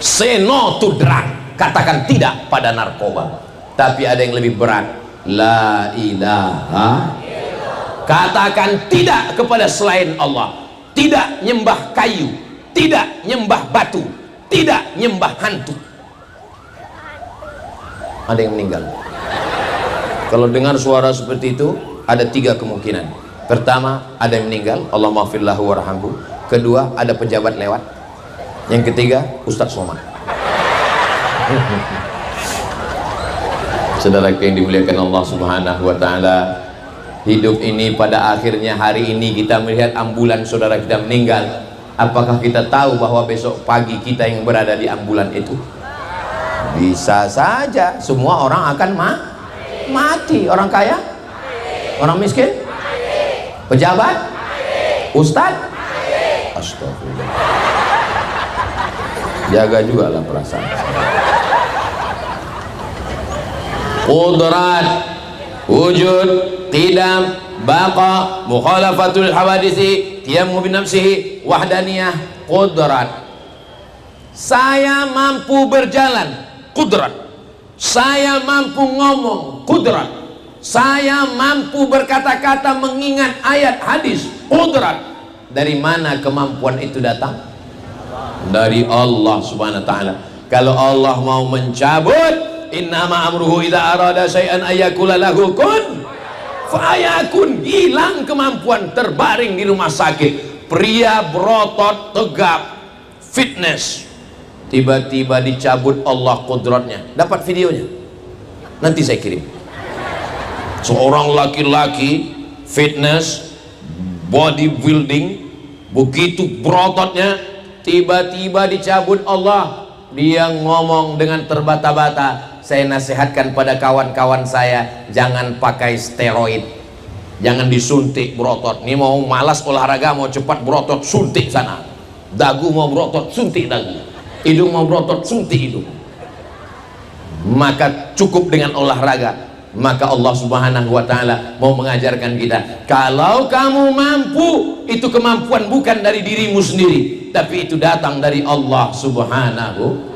Say no to drug, katakan tidak pada narkoba. Tapi ada yang lebih berat, la ilaha, katakan tidak kepada selain Allah. Tidak nyembah kayu, tidak nyembah batu, tidak nyembah hantu. Ada yang meninggal. Kalau dengar suara seperti itu, ada 3 kemungkinan. Pertama, ada yang meninggal, Allah maghfirlahu warhamhu. Kedua, ada pejabat lewat. Yang ketiga, Ustadz Somad. Saudara yang dimuliakan Allah Subhanahu wa taala, hidup ini pada akhirnya hari ini kita melihat ambulan saudara kita meninggal. Apakah kita tahu bahwa besok pagi kita yang berada di ambulan itu? Bisa saja. Semua orang akan mati. Orang kaya, orang miskin, pejabat, ustadz. Astagfirullah. Jaga juga lah perasaan. Qudrat, wujud, qidam, baqa, mukhalafatul hawadisi, qiyamu binafsihi, wahdaniyah. Qudrat, saya mampu berjalan, qudrat. Saya mampu ngomong, qudrat. Saya mampu berkata-kata mengingat ayat hadis, qudrat. Dari mana kemampuan itu datang? Dari Allah Subhanahu wa taala. Kalau Allah mau mencabut, innama amruhu idza arada syai'an ayyakula lahu kun fayakun. Hilang kemampuan, terbaring di rumah sakit, pria berotot tegap fitness, tiba-tiba dicabut Allah kudratnya. Dapat videonya, nanti saya kirim. Seorang laki-laki fitness bodybuilding, begitu berototnya, tiba-tiba dicabut Allah. Dia ngomong dengan terbata-bata. Saya nasihatkan pada kawan-kawan saya, jangan pakai steroid, jangan disuntik berotot. Ini mau malas olahraga, mau cepat berotot, suntik sana. Dagu mau berotot, suntik dagu. Hidung mau berotot, suntik hidung. Maka cukup dengan olahraga. Maka Allah Subhanahu wa taala mau mengajarkan kita, kalau kamu mampu, itu kemampuan bukan dari dirimu sendiri, tapi itu datang dari Allah Subhanahu.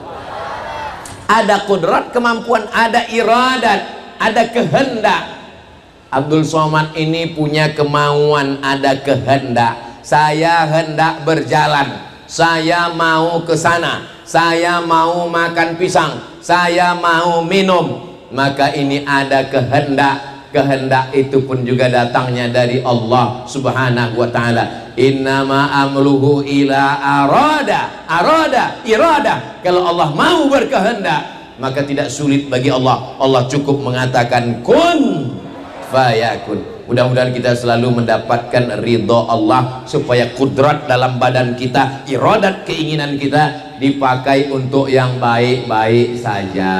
Ada kudrat, kemampuan, ada iradat, ada kehendak. Abdul Somad ini punya kemauan, ada kehendak. Saya hendak berjalan, saya mau ke sana, saya mau makan pisang, saya mau minum. Maka ini ada kehendak. Kehendak itu pun juga datangnya dari Allah Subhanahu wa taala. Innama amruhu ila arada irada. Kalau Allah mau berkehendak, maka tidak sulit bagi Allah. Allah cukup mengatakan kun fayakun. Mudah-mudahan kita selalu mendapatkan ridho Allah, supaya kudrat dalam badan kita, iradat keinginan kita dipakai untuk yang baik-baik saja.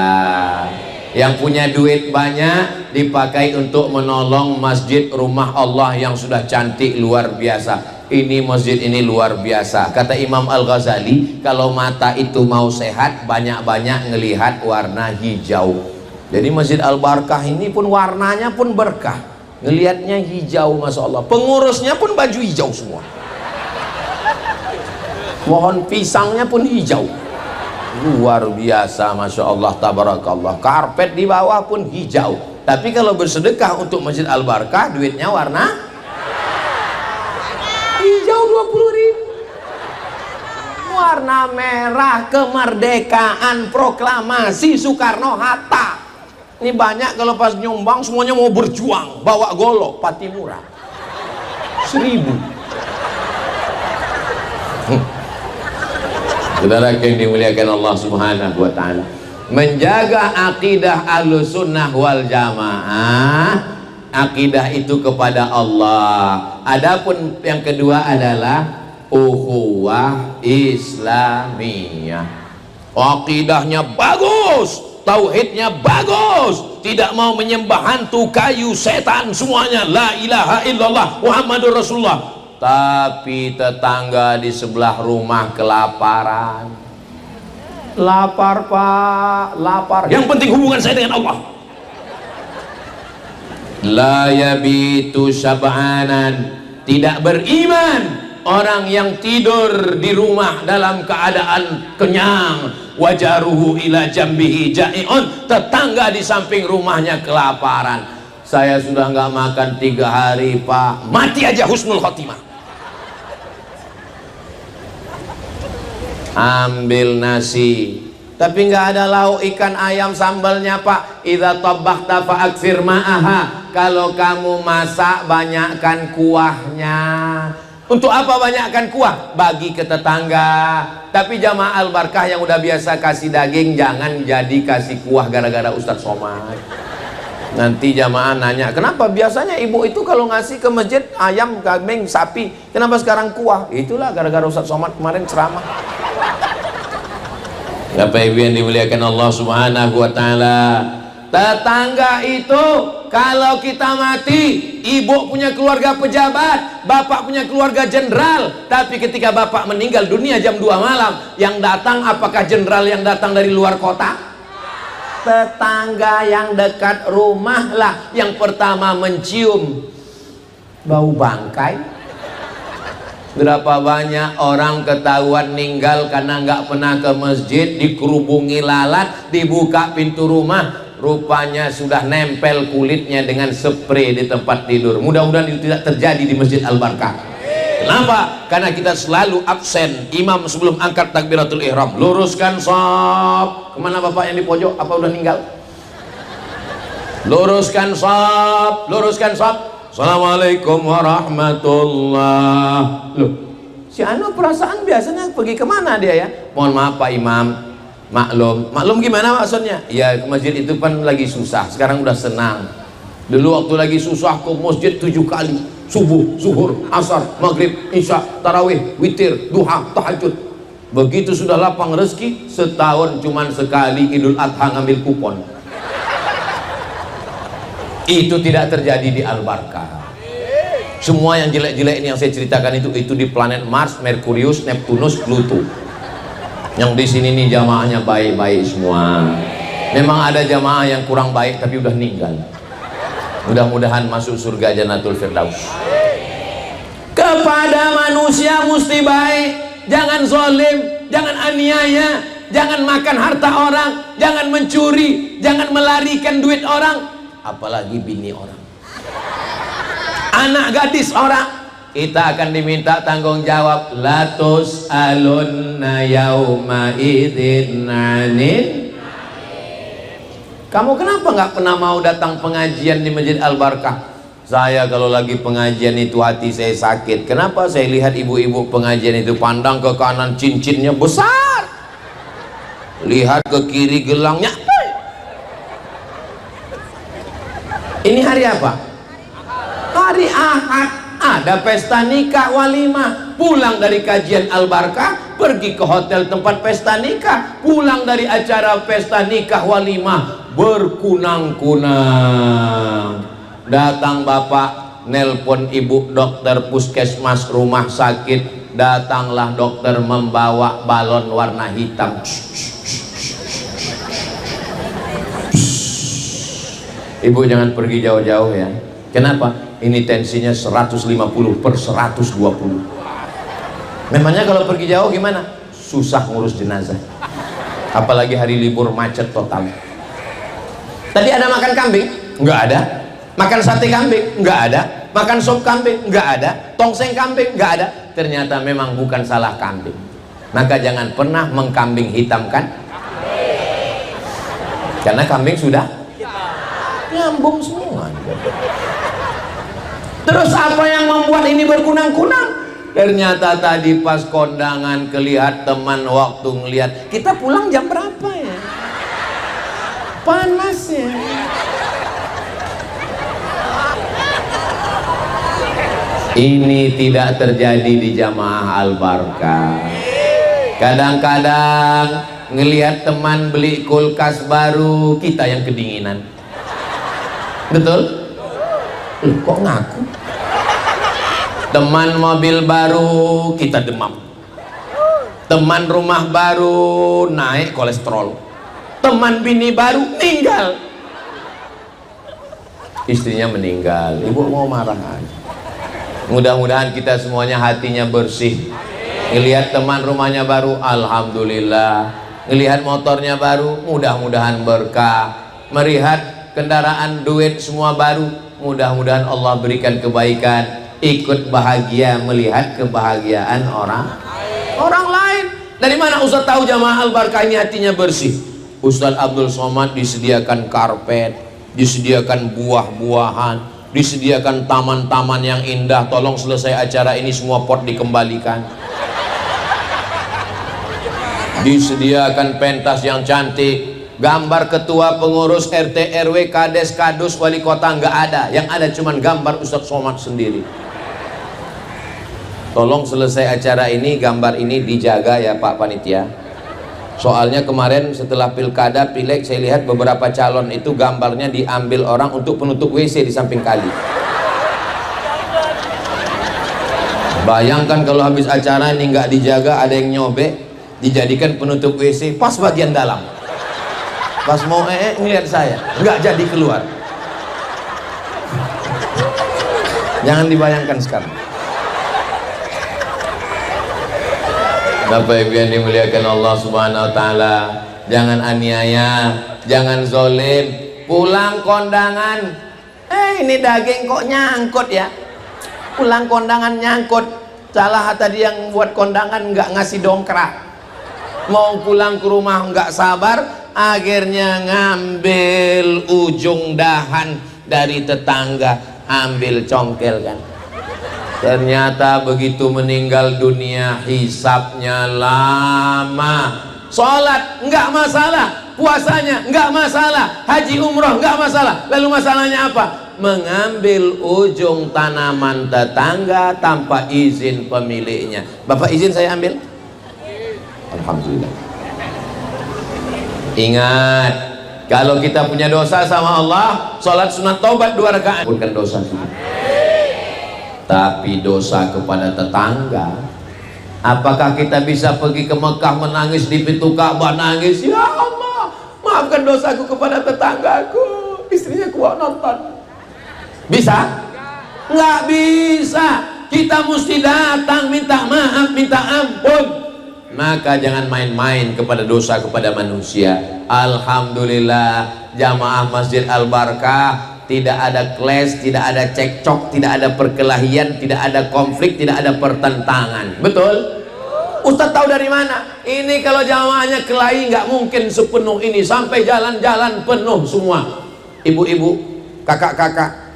Yang punya duit banyak dipakai untuk menolong masjid rumah Allah yang sudah cantik luar biasa. Ini masjid ini luar biasa. Kata Imam Al-Ghazali, kalau mata itu mau sehat, banyak-banyak ngelihat warna hijau. Jadi Masjid Al-Barkah ini pun warnanya pun berkah, ngelihatnya hijau, masya Allah. Pengurusnya pun baju hijau semua. Pohon pisangnya pun hijau, luar biasa, masya Allah, tabarakallah. Karpet di bawah pun hijau. Tapi kalau bersedekah untuk Masjid Al Barkah, duitnya warna hijau 20.000. Warna merah kemerdekaan, proklamasi Soekarno-Hatta. Ini banyak kalau pas nyumbang semuanya mau berjuang, bawa golok Patimura 1000. Saudara yang dimuliakan Allah Subhanahu wa ta'ala, menjaga akidah Ahlussunnah wal Jamaah, akidah itu kepada Allah. Adapun yang kedua adalah ukhuwah Islamiyah. Akidahnya bagus, tauhidnya bagus, tidak mau menyembah hantu, kayu, setan, semuanya la ilaha illallah Muhammadur Rasulullah. Tapi tetangga di sebelah rumah kelaparan. Lapar pak, lapar. Yang penting hubungan saya dengan Allah. La yabitu sab'anan, tidak beriman orang yang tidur di rumah dalam keadaan kenyang. Wajaruhu ila jambihi ja'i'un, tetangga di samping rumahnya kelaparan. Saya sudah nggak makan 3 hari pak, mati aja husnul khotimah. Ambil nasi tapi nggak ada lauk ikan ayam sambalnya pak. Idza tabakhta fa aktsir ma'aha, kalau kamu masak banyakkan kuahnya. Untuk apa banyakkan kuah? Bagi ke tetangga. Tapi jamaah Al Barkah yang udah biasa kasih daging, jangan jadi kasih kuah gara-gara Ustadz Somad. Nanti jamaah nanya, kenapa biasanya ibu itu kalau ngasih ke masjid ayam, kambing, sapi, kenapa sekarang kuah? Itulah gara-gara Ustadz Somad kemarin ceramah. Bapak Ibu yang dimuliakan Allah Subhanahu wa ta'ala, tetangga itu kalau kita mati, ibu punya keluarga pejabat, bapak punya keluarga jenderal, tapi ketika bapak meninggal dunia jam 2 malam, yang datang apakah jenderal yang datang dari luar kota? Tetangga yang dekat rumah lah yang pertama mencium bau bangkai. Berapa banyak orang ketahuan meninggal karena nggak pernah ke masjid, dikerubungi lalat, dibuka pintu rumah, rupanya sudah nempel kulitnya dengan spray di tempat tidur. Mudah-mudahan itu tidak terjadi di Masjid Al Barkah. Kenapa? Karena kita selalu absen. Imam sebelum angkat takbiratul ihram, luruskan shaf. Kemana bapak yang di pojok? Apa udah meninggal? Luruskan shaf, luruskan shaf. Assalamualaikum warahmatullah. Loh, si Anu perasaan biasanya pergi kemana dia ya? Mohon maaf Pak Imam, maklum. Maklum gimana maksudnya? Ya ke masjid itu kan lagi susah, sekarang udah senang. Dulu waktu lagi susah ke masjid 7 kali, subuh, zuhur, asar, maghrib, isya, tarawih, witir, duha, tahajud. Begitu sudah lapang rezeki, setahun cuman sekali Idul Adha ngambil kupon. Itu tidak terjadi di Al Barkah. Semua yang jelek-jelek ini yang saya ceritakan itu di planet Mars, Merkurius, Neptunus, Pluto. Yang di sini nih jamaahnya baik-baik semua. Memang ada jamaah yang kurang baik tapi udah meninggal. Mudah-mudahan masuk surga Jannatul Firdaus. Kepada manusia mesti baik, jangan zalim, jangan aniaya, jangan makan harta orang, jangan mencuri, jangan melarikan duit orang. Apalagi bini orang, anak gadis orang. Kita akan diminta tanggung jawab. Latus alunna yauma idzin anin. Kamu kenapa nggak pernah mau datang pengajian di Masjid Al Barkah? Saya kalau lagi pengajian itu hati saya sakit. Kenapa? Saya lihat ibu-ibu pengajian itu pandang ke kanan cincinnya besar, lihat ke kiri gelangnya. Ini hari apa? Hari Ahad. Ada pesta nikah walimah. Pulang dari kajian Al Barkah, pergi ke hotel tempat pesta nikah. Pulang dari acara pesta nikah walimah, berkunang-kunang. Datang bapak, nelpon ibu dokter puskesmas rumah sakit. Datanglah dokter membawa balon warna hitam. Ibu jangan pergi jauh-jauh ya. Kenapa? Ini tensinya 150/120. Memangnya kalau pergi jauh gimana? Susah ngurus jenazah, apalagi hari libur macet total. Tadi ada makan kambing? Nggak ada. Makan sate kambing? Nggak ada. Makan sop kambing? Nggak ada. Tongseng kambing? Nggak ada. Ternyata memang bukan salah kambing. Maka jangan pernah mengkambing hitamkan, karena kambing sudah nyambung semua. Terus apa yang membuat ini berkunang-kunang? Ternyata tadi pas kondangan kelihat teman waktu ngelihat kita pulang jam berapa ya? Panas ya. Ini tidak terjadi di jamaah Al-Barkah. Kadang-kadang ngelihat teman beli kulkas baru, kita yang kedinginan. Betul? Kok ngaku? Teman mobil baru, kita demam. Teman rumah baru, naik kolesterol. Teman bini baru, meninggal. Istrinya meninggal, ibu mau marah aja. Mudah-mudahan kita semuanya hatinya bersih. Ngelihat teman rumahnya baru, alhamdulillah. Ngelihat motornya baru, mudah-mudahan berkah. Melihat kendaraan duit semua baru, mudah-mudahan Allah berikan kebaikan. Ikut bahagia melihat kebahagiaan orang lain. Dari mana Ustaz tahu jamaah Al-Barkah ini hatinya bersih? Ustaz Abdul Somad disediakan karpet, disediakan buah-buahan, disediakan taman-taman yang indah. Tolong selesai acara ini semua pot dikembalikan. Disediakan pentas yang cantik, gambar ketua pengurus RT RW kades kadus wali kota nggak ada, yang ada cuman gambar Ustaz Somad sendiri. Tolong selesai acara ini gambar ini dijaga ya Pak Panitia. Soalnya kemarin setelah pilkada pileg saya lihat beberapa calon itu gambarnya diambil orang untuk penutup WC di samping kali. Bayangkan kalau habis acara ini nggak dijaga, ada yang nyobek dijadikan penutup WC pas bagian dalam. Pas mau ngeliat saya nggak jadi keluar. Jangan dibayangkan sekarang. Bapak Ibu yang dimuliakan Allah Subhanahu wa taala, jangan aniaya, jangan zolim. Pulang kondangan, ini daging kok nyangkut ya. Pulang kondangan nyangkut. Salah tadi yang buat kondangan nggak ngasih dongkrak. Mau pulang ke rumah nggak sabar, akhirnya ngambil ujung dahan dari tetangga, ambil congkel kan. Ternyata begitu meninggal dunia hisabnya lama. Sholat nggak masalah, puasanya nggak masalah, haji umroh nggak masalah. Lalu masalahnya apa? Mengambil ujung tanaman tetangga tanpa izin pemiliknya. Bapak izin saya ambil? Alhamdulillah. Ingat, kalau kita punya dosa sama Allah, sholat sunat taubat 2 rakaat bukan dosa sih. Tapi dosa kepada tetangga, apakah kita bisa pergi ke Mekah menangis di pintu Ka'bah, nangis, ya Allah maafkan dosaku kepada tetanggaku, istrinya kuat nonton? Bisa? Nggak bisa. Kita mesti datang minta maaf, minta ampun. Maka jangan main-main kepada dosa kepada manusia. Alhamdulillah jamaah Masjid Al-Barkah tidak ada clash, tidak ada cekcok, tidak ada perkelahian, tidak ada konflik, tidak ada pertentangan. Betul? Ustadz tahu dari mana? Ini kalau jamaahnya kelahi nggak mungkin sepenuh ini, sampai jalan-jalan penuh semua. Ibu-ibu, kakak-kakak,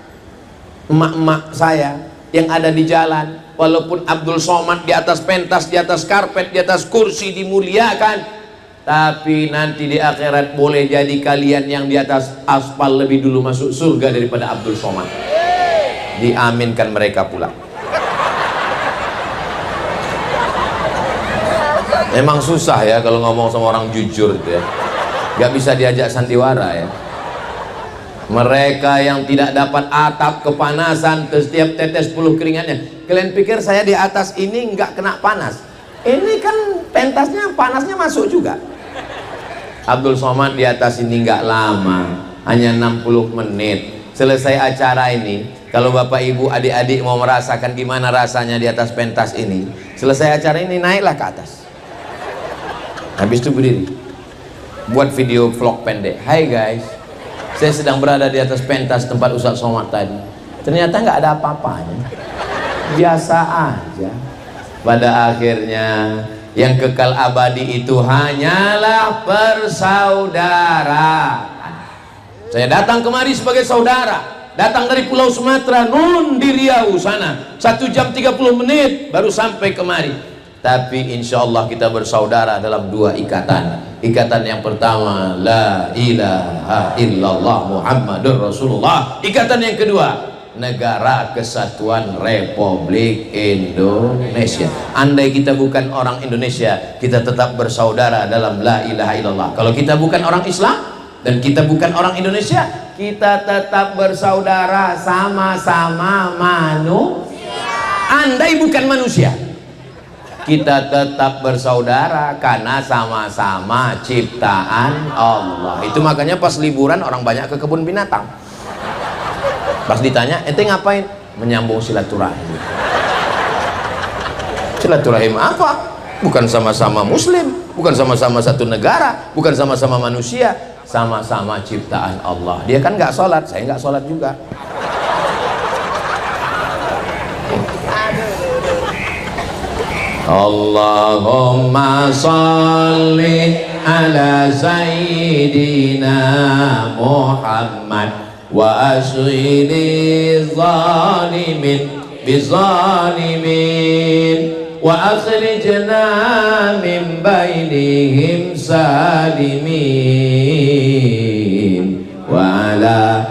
emak-emak saya yang ada di jalan, walaupun Abdul Somad di atas pentas, di atas karpet, di atas kursi dimuliakan, tapi nanti di akhirat boleh jadi kalian yang di atas aspal lebih dulu masuk surga daripada Abdul Somad. Diaminkan mereka pulang. Memang susah ya kalau ngomong sama orang jujur itu ya. Gak bisa diajak sandiwara ya. Mereka yang tidak dapat atap kepanasan setiap tetes puluh keringatnya. Kalian pikir saya di atas ini nggak kena panas? Ini kan pentasnya panasnya masuk juga. Abdul Somad di atas ini nggak lama, hanya 60 menit. Selesai acara ini, Kalau bapak ibu adik-adik mau merasakan gimana rasanya di atas pentas ini, selesai acara ini naiklah ke atas, habis itu berdiri buat video vlog pendek. Hai guys, saya sedang berada di atas pentas tempat Ustaz Somad tadi, ternyata nggak ada apa-apanya, biasa aja. Pada akhirnya yang kekal abadi itu hanyalah persaudaraan. Saya datang kemari sebagai saudara, datang dari Pulau Sumatera, nun di Riau sana, 1 jam 30 menit baru sampai kemari. Tapi insya Allah kita bersaudara dalam 2 ikatan. Ikatan yang pertama, la ilaha illallah Muhammadur Rasulullah. Ikatan yang kedua, Negara Kesatuan Republik Indonesia. Andai kita bukan orang Indonesia, kita tetap bersaudara dalam la ilaha illallah. Kalau kita bukan orang Islam dan kita bukan orang Indonesia, kita tetap bersaudara, sama-sama manusia. Andai bukan manusia, kita tetap bersaudara karena sama-sama ciptaan Allah. Itu makanya pas liburan orang banyak ke kebun binatang. Pas ditanya, ente ngapain? Menyambung silaturahim. Silaturahim apa? Bukan sama-sama muslim, bukan sama-sama satu negara, bukan sama-sama manusia, sama-sama ciptaan Allah. Dia kan nggak sholat, saya nggak sholat juga. Allahumma sholli ala sayyidina Muhammad wa ashghili zalimin bizalimin wa akhrijna min bainihim salimin wa ala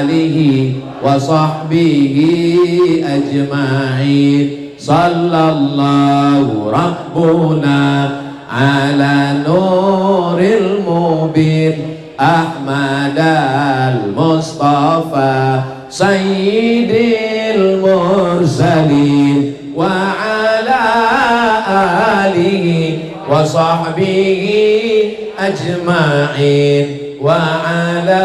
alihi wa sahbihi ajma'in. Sallallahu rabbuna ala nuril mubin Ahmad al-Mustafa Sayyidil Mursalin wa ala alihi wa sahbihi ajma'in wa ala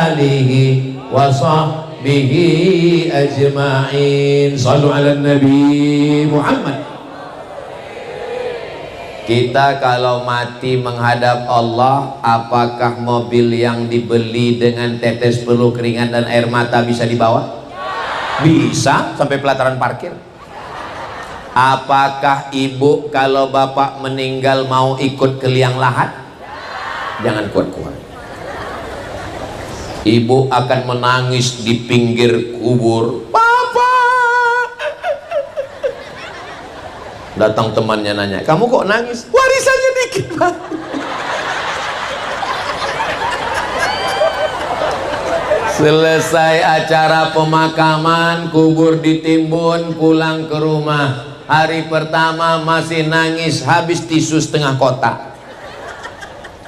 alihi wa sahbihi ajma'in. Sallu ala Nabi Muhammad. Kita kalau mati menghadap Allah, apakah mobil yang dibeli dengan tetes peluh keringat dan air mata bisa dibawa? Bisa, sampai pelataran parkir. Apakah ibu kalau bapak meninggal mau ikut ke liang lahat? Jangan kuat-kuat. Ibu akan menangis di pinggir kubur. Datang temannya nanya, kamu kok nangis? Warisannya dikit, Pak. Selesai acara pemakaman, kubur ditimbun, pulang ke rumah. Hari pertama masih nangis, habis tisu setengah kotak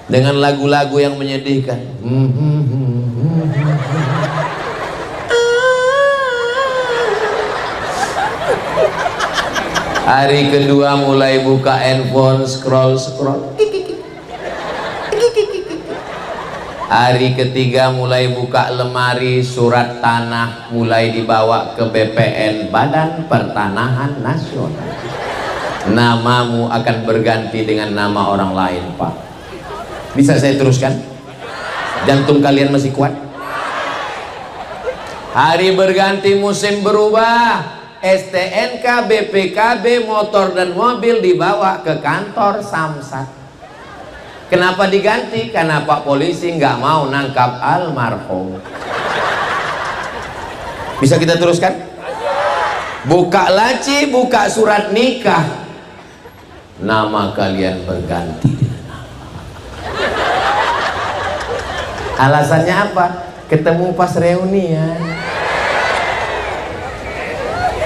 dengan lagu-lagu yang menyedihkan. Hari kedua mulai buka handphone, scroll. Hari ketiga mulai buka lemari, surat tanah mulai dibawa ke BPN, Badan Pertanahan Nasional. Namamu akan berganti dengan nama orang lain, Pak. Bisa saya teruskan? Jantung kalian masih kuat? Hari berganti, musim berubah. STNK, BPKB, motor dan mobil dibawa ke kantor Samsat. Kenapa diganti? Karena Pak Polisi nggak mau nangkap almarhum. Bisa kita teruskan? Buka laci, buka surat nikah, nama kalian berganti dengan nama. Alasannya apa? Ketemu pas reunian.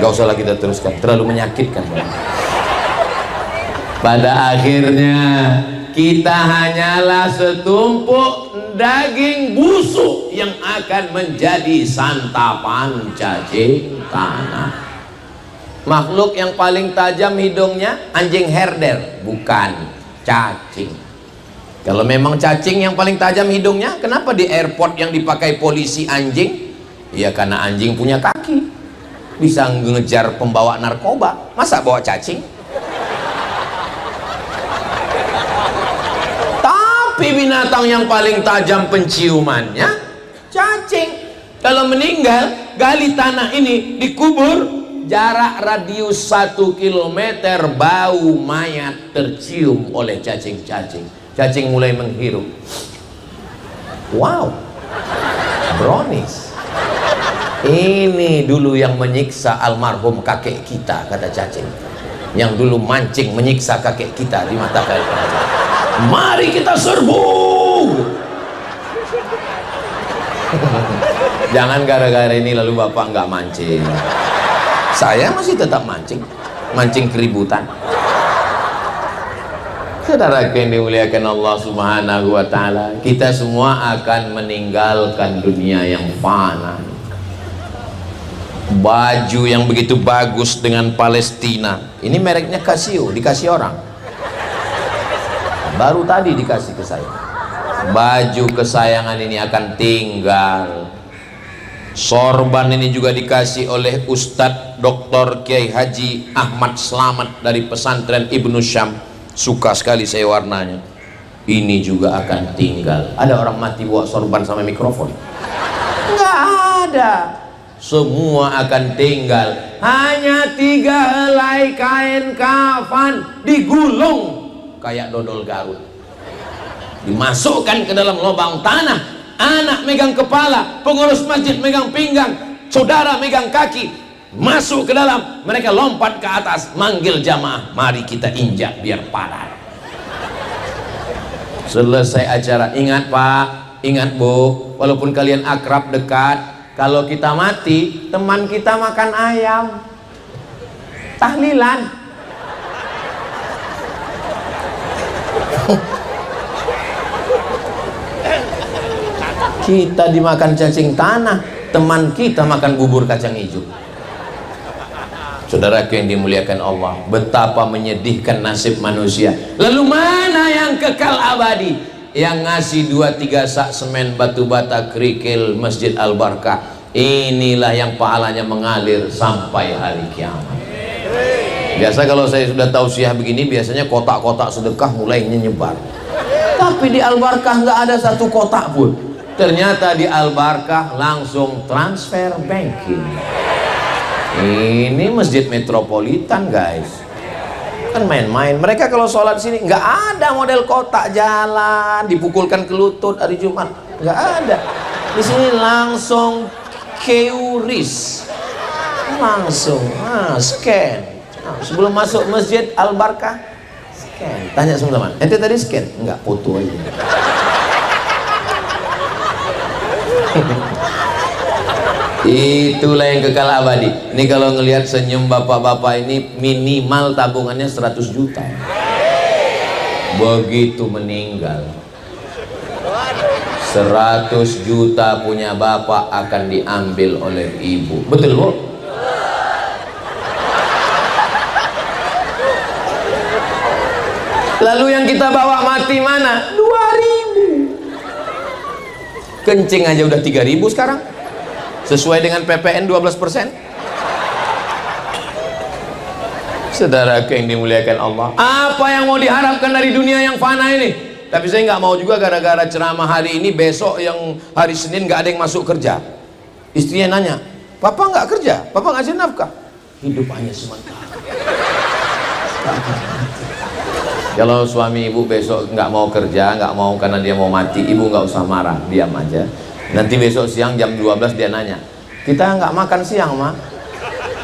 Gak usahlah kita teruskan, terlalu menyakitkan. Pada akhirnya kita hanyalah setumpuk daging busuk yang akan menjadi santapan cacing tanah. Makhluk yang paling tajam hidungnya anjing herder, bukan cacing. Kalau memang cacing yang paling tajam hidungnya, kenapa di airport yang dipakai polisi anjing, Ya karena anjing punya kaki, bisa ngejar pembawa narkoba, masa bawa cacing? Tapi binatang yang paling tajam penciumannya cacing. Kalau meninggal, gali tanah ini, dikubur, jarak radius 1 kilometer, bau mayat tercium oleh cacing-cacing. Cacing mulai menghirup. Wow, brownies. Ini dulu yang menyiksa almarhum kakek kita, kata cacing. Yang dulu mancing menyiksa kakek kita di mata kali. Mari kita serbu. Jangan gara-gara ini lalu bapak nggak mancing. Saya masih tetap mancing, mancing keributan. Saudara yang dimuliakan Allah Subhanahu wa Ta'ala, kita semua akan meninggalkan dunia yang fana. Baju yang begitu bagus dengan Palestina, ini mereknya Casio, dikasih orang. Baru tadi dikasih ke saya. Baju kesayangan ini akan tinggal. Sorban ini juga dikasih oleh Ustadz Dr. Kiai Haji Ahmad Slamet dari pesantren Ibnu Syam. Suka sekali saya warnanya. Ini juga akan tinggal. Ada orang mati bawa sorban sama mikrofon? Enggak ada. Semua akan tinggal. Hanya 3 helai kain kafan digulung kayak dodol Garut, dimasukkan ke dalam lubang tanah. Anak megang kepala, pengurus masjid megang pinggang, saudara megang kaki, masuk ke dalam. Mereka lompat ke atas, manggil jamaah, mari kita injak biar padat. Selesai acara, ingat Pak, ingat Bu, walaupun kalian akrab dekat, kalau kita mati, teman kita makan ayam, tahlilan. Kita dimakan cacing tanah, teman kita makan bubur kacang hijau. Saudara yang dimuliakan Allah, betapa menyedihkan nasib manusia. Lalu mana yang kekal abadi? Yang ngasih 2-3 sak semen batu bata kerikil Masjid Al-Barkah, inilah yang pahalanya mengalir sampai hari kiamat. Biasa kalau saya sudah tausiah begini, biasanya kotak-kotak sedekah mulai nyebar. Tapi di Al-Barkah nggak ada satu kotak pun. Ternyata di Al-Barkah langsung transfer banking. Ini masjid metropolitan guys, kan main-main. Mereka kalau sholat sini nggak ada model kotak jalan dipukulkan ke lutut hari Jumat, nggak ada. Di sini langsung QRIS, langsung scan. Sebelum masuk Masjid Al-Barkah scan. Tanya sama teman, ente tadi scan? Enggak, foto aja. Itulah yang kekal abadi. Ini kalau ngelihat senyum bapak-bapak ini, minimal tabungannya 100 juta. Begitu meninggal, 100 juta punya bapak akan diambil oleh ibu. Betul Bu? Lalu yang kita bawa mati mana? 2.000. Kencing aja udah 3.000 sekarang, sesuai dengan PPN 12%. Saudara yang dimuliakan Allah, apa yang mau diharapkan dari dunia yang fana ini? Tapi saya nggak mau juga gara-gara ceramah hari ini, besok yang hari Senin nggak ada yang masuk kerja. Istrinya nanya, Papa nggak kerja? Papa ngasih nafkah? Hidup hanya sementara. Kalau suami ibu besok nggak mau kerja, nggak mau karena dia mau mati, ibu nggak usah marah, diam aja. Nanti besok siang jam 12 dia nanya, kita nggak makan siang mak,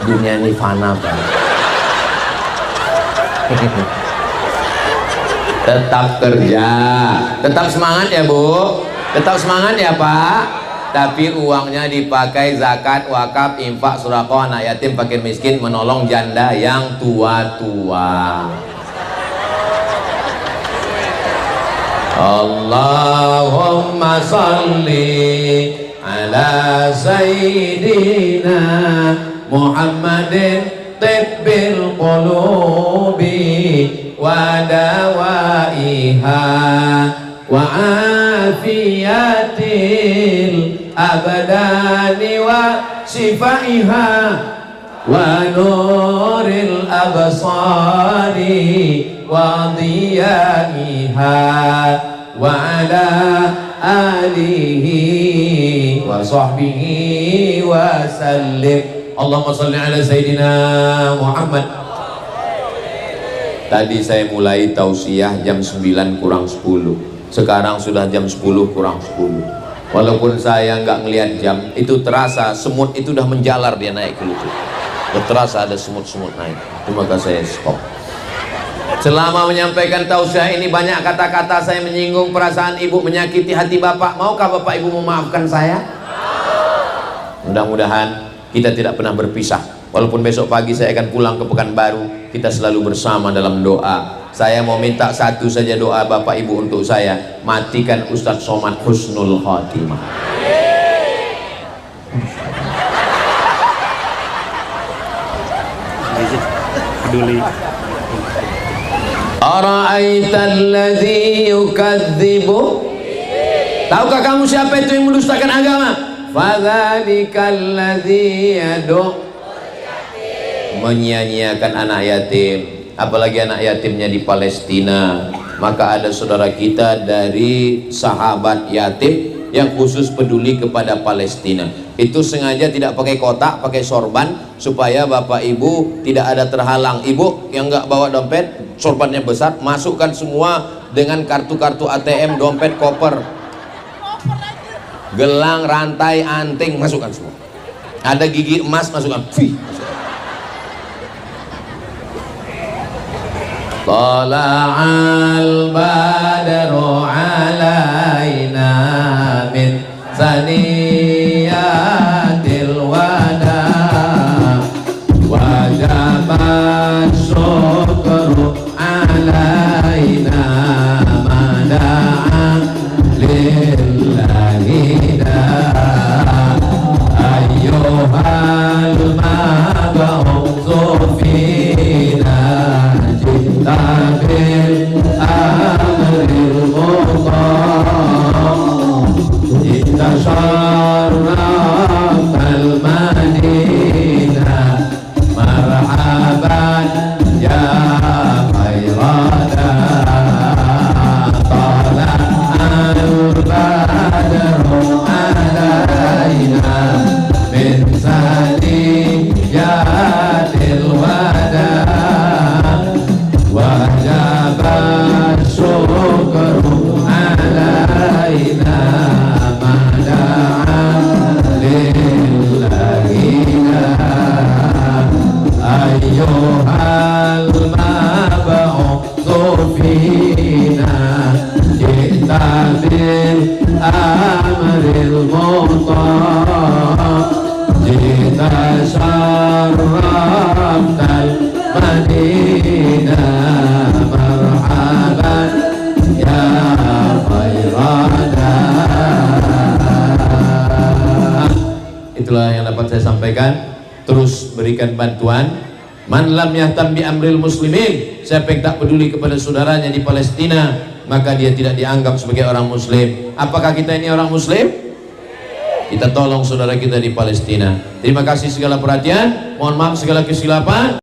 dunia ini fana kan. Tetap kerja, tetap semangat ya Bu, tetap semangat ya Pak. Tapi uangnya dipakai zakat, wakaf, infak, sedekah, anak yatim, fakir miskin, menolong janda yang tua-tua. Allahumma salli ala sayyidina Muhammadin tibbil qulubi wa dawaiha wa afiyatil abdani wa shifaiha wa nuril absari wa diyaiha wa ala alihi wa sahbihi wa sallim. Allahumma salli ala Sayyidina Muhammad. Tadi saya mulai tausiah jam 9 kurang 10. Sekarang sudah jam 10 kurang 10. Walaupun saya nggak ngelihat jam, itu terasa semut itu udah menjalar, dia naik ke lutut. Terasa ada semut-semut naik. Itu maka saya stop. Selama menyampaikan tausiah ini banyak kata-kata saya menyinggung perasaan ibu, menyakiti hati bapak. Maukah bapak ibu memaafkan saya? Mudah-mudahan kita tidak pernah berpisah. Walaupun besok pagi saya akan pulang ke Pekanbaru, kita selalu bersama dalam doa. Saya mau minta satu saja doa bapak ibu untuk saya, matikan Ustadz Somad husnul khatimah. Peduli. Ara'aital ladzi yukadzibu. Tahukah kamu siapa itu yang mendustakan agama? Fadzalikal ladzi yadu, menyia-nyiakan anak yatim, apalagi anak yatimnya di Palestina. Maka ada saudara kita dari sahabat yatim yang khusus peduli kepada Palestina. Itu sengaja tidak pakai kotak, pakai sorban, supaya bapak ibu tidak ada terhalang. Ibu yang nggak bawa dompet, sorbannya besar, masukkan semua dengan kartu-kartu ATM, dompet, koper, gelang, rantai, anting, masukkan semua. Ada gigi emas, masukkan. Tala'al badru alaina min saniyatil wada wajabat syukru alaina mada'a lillahi da ayyuhal mab'utsu fina tabil amril muqam jita syarrafal madinah marhaban ya khairada tala'al badru alaina min saniyatil wada wajabat syukru alaina mada'a lillahina ayyuhal mab'utsu fina ji'ta bil amril muqam ji'ta syarraftal madinah marhaban ya khairada. Itulah yang dapat saya sampaikan. Terus berikan bantuan. Man lam yahtam bi amril muslimin, siapa yang tak peduli kepada saudaranya di Palestina, maka dia tidak dianggap sebagai orang muslim. Apakah kita ini orang muslim? Kita tolong saudara kita di Palestina. Terima kasih segala perhatian, mohon maaf segala kesilapan.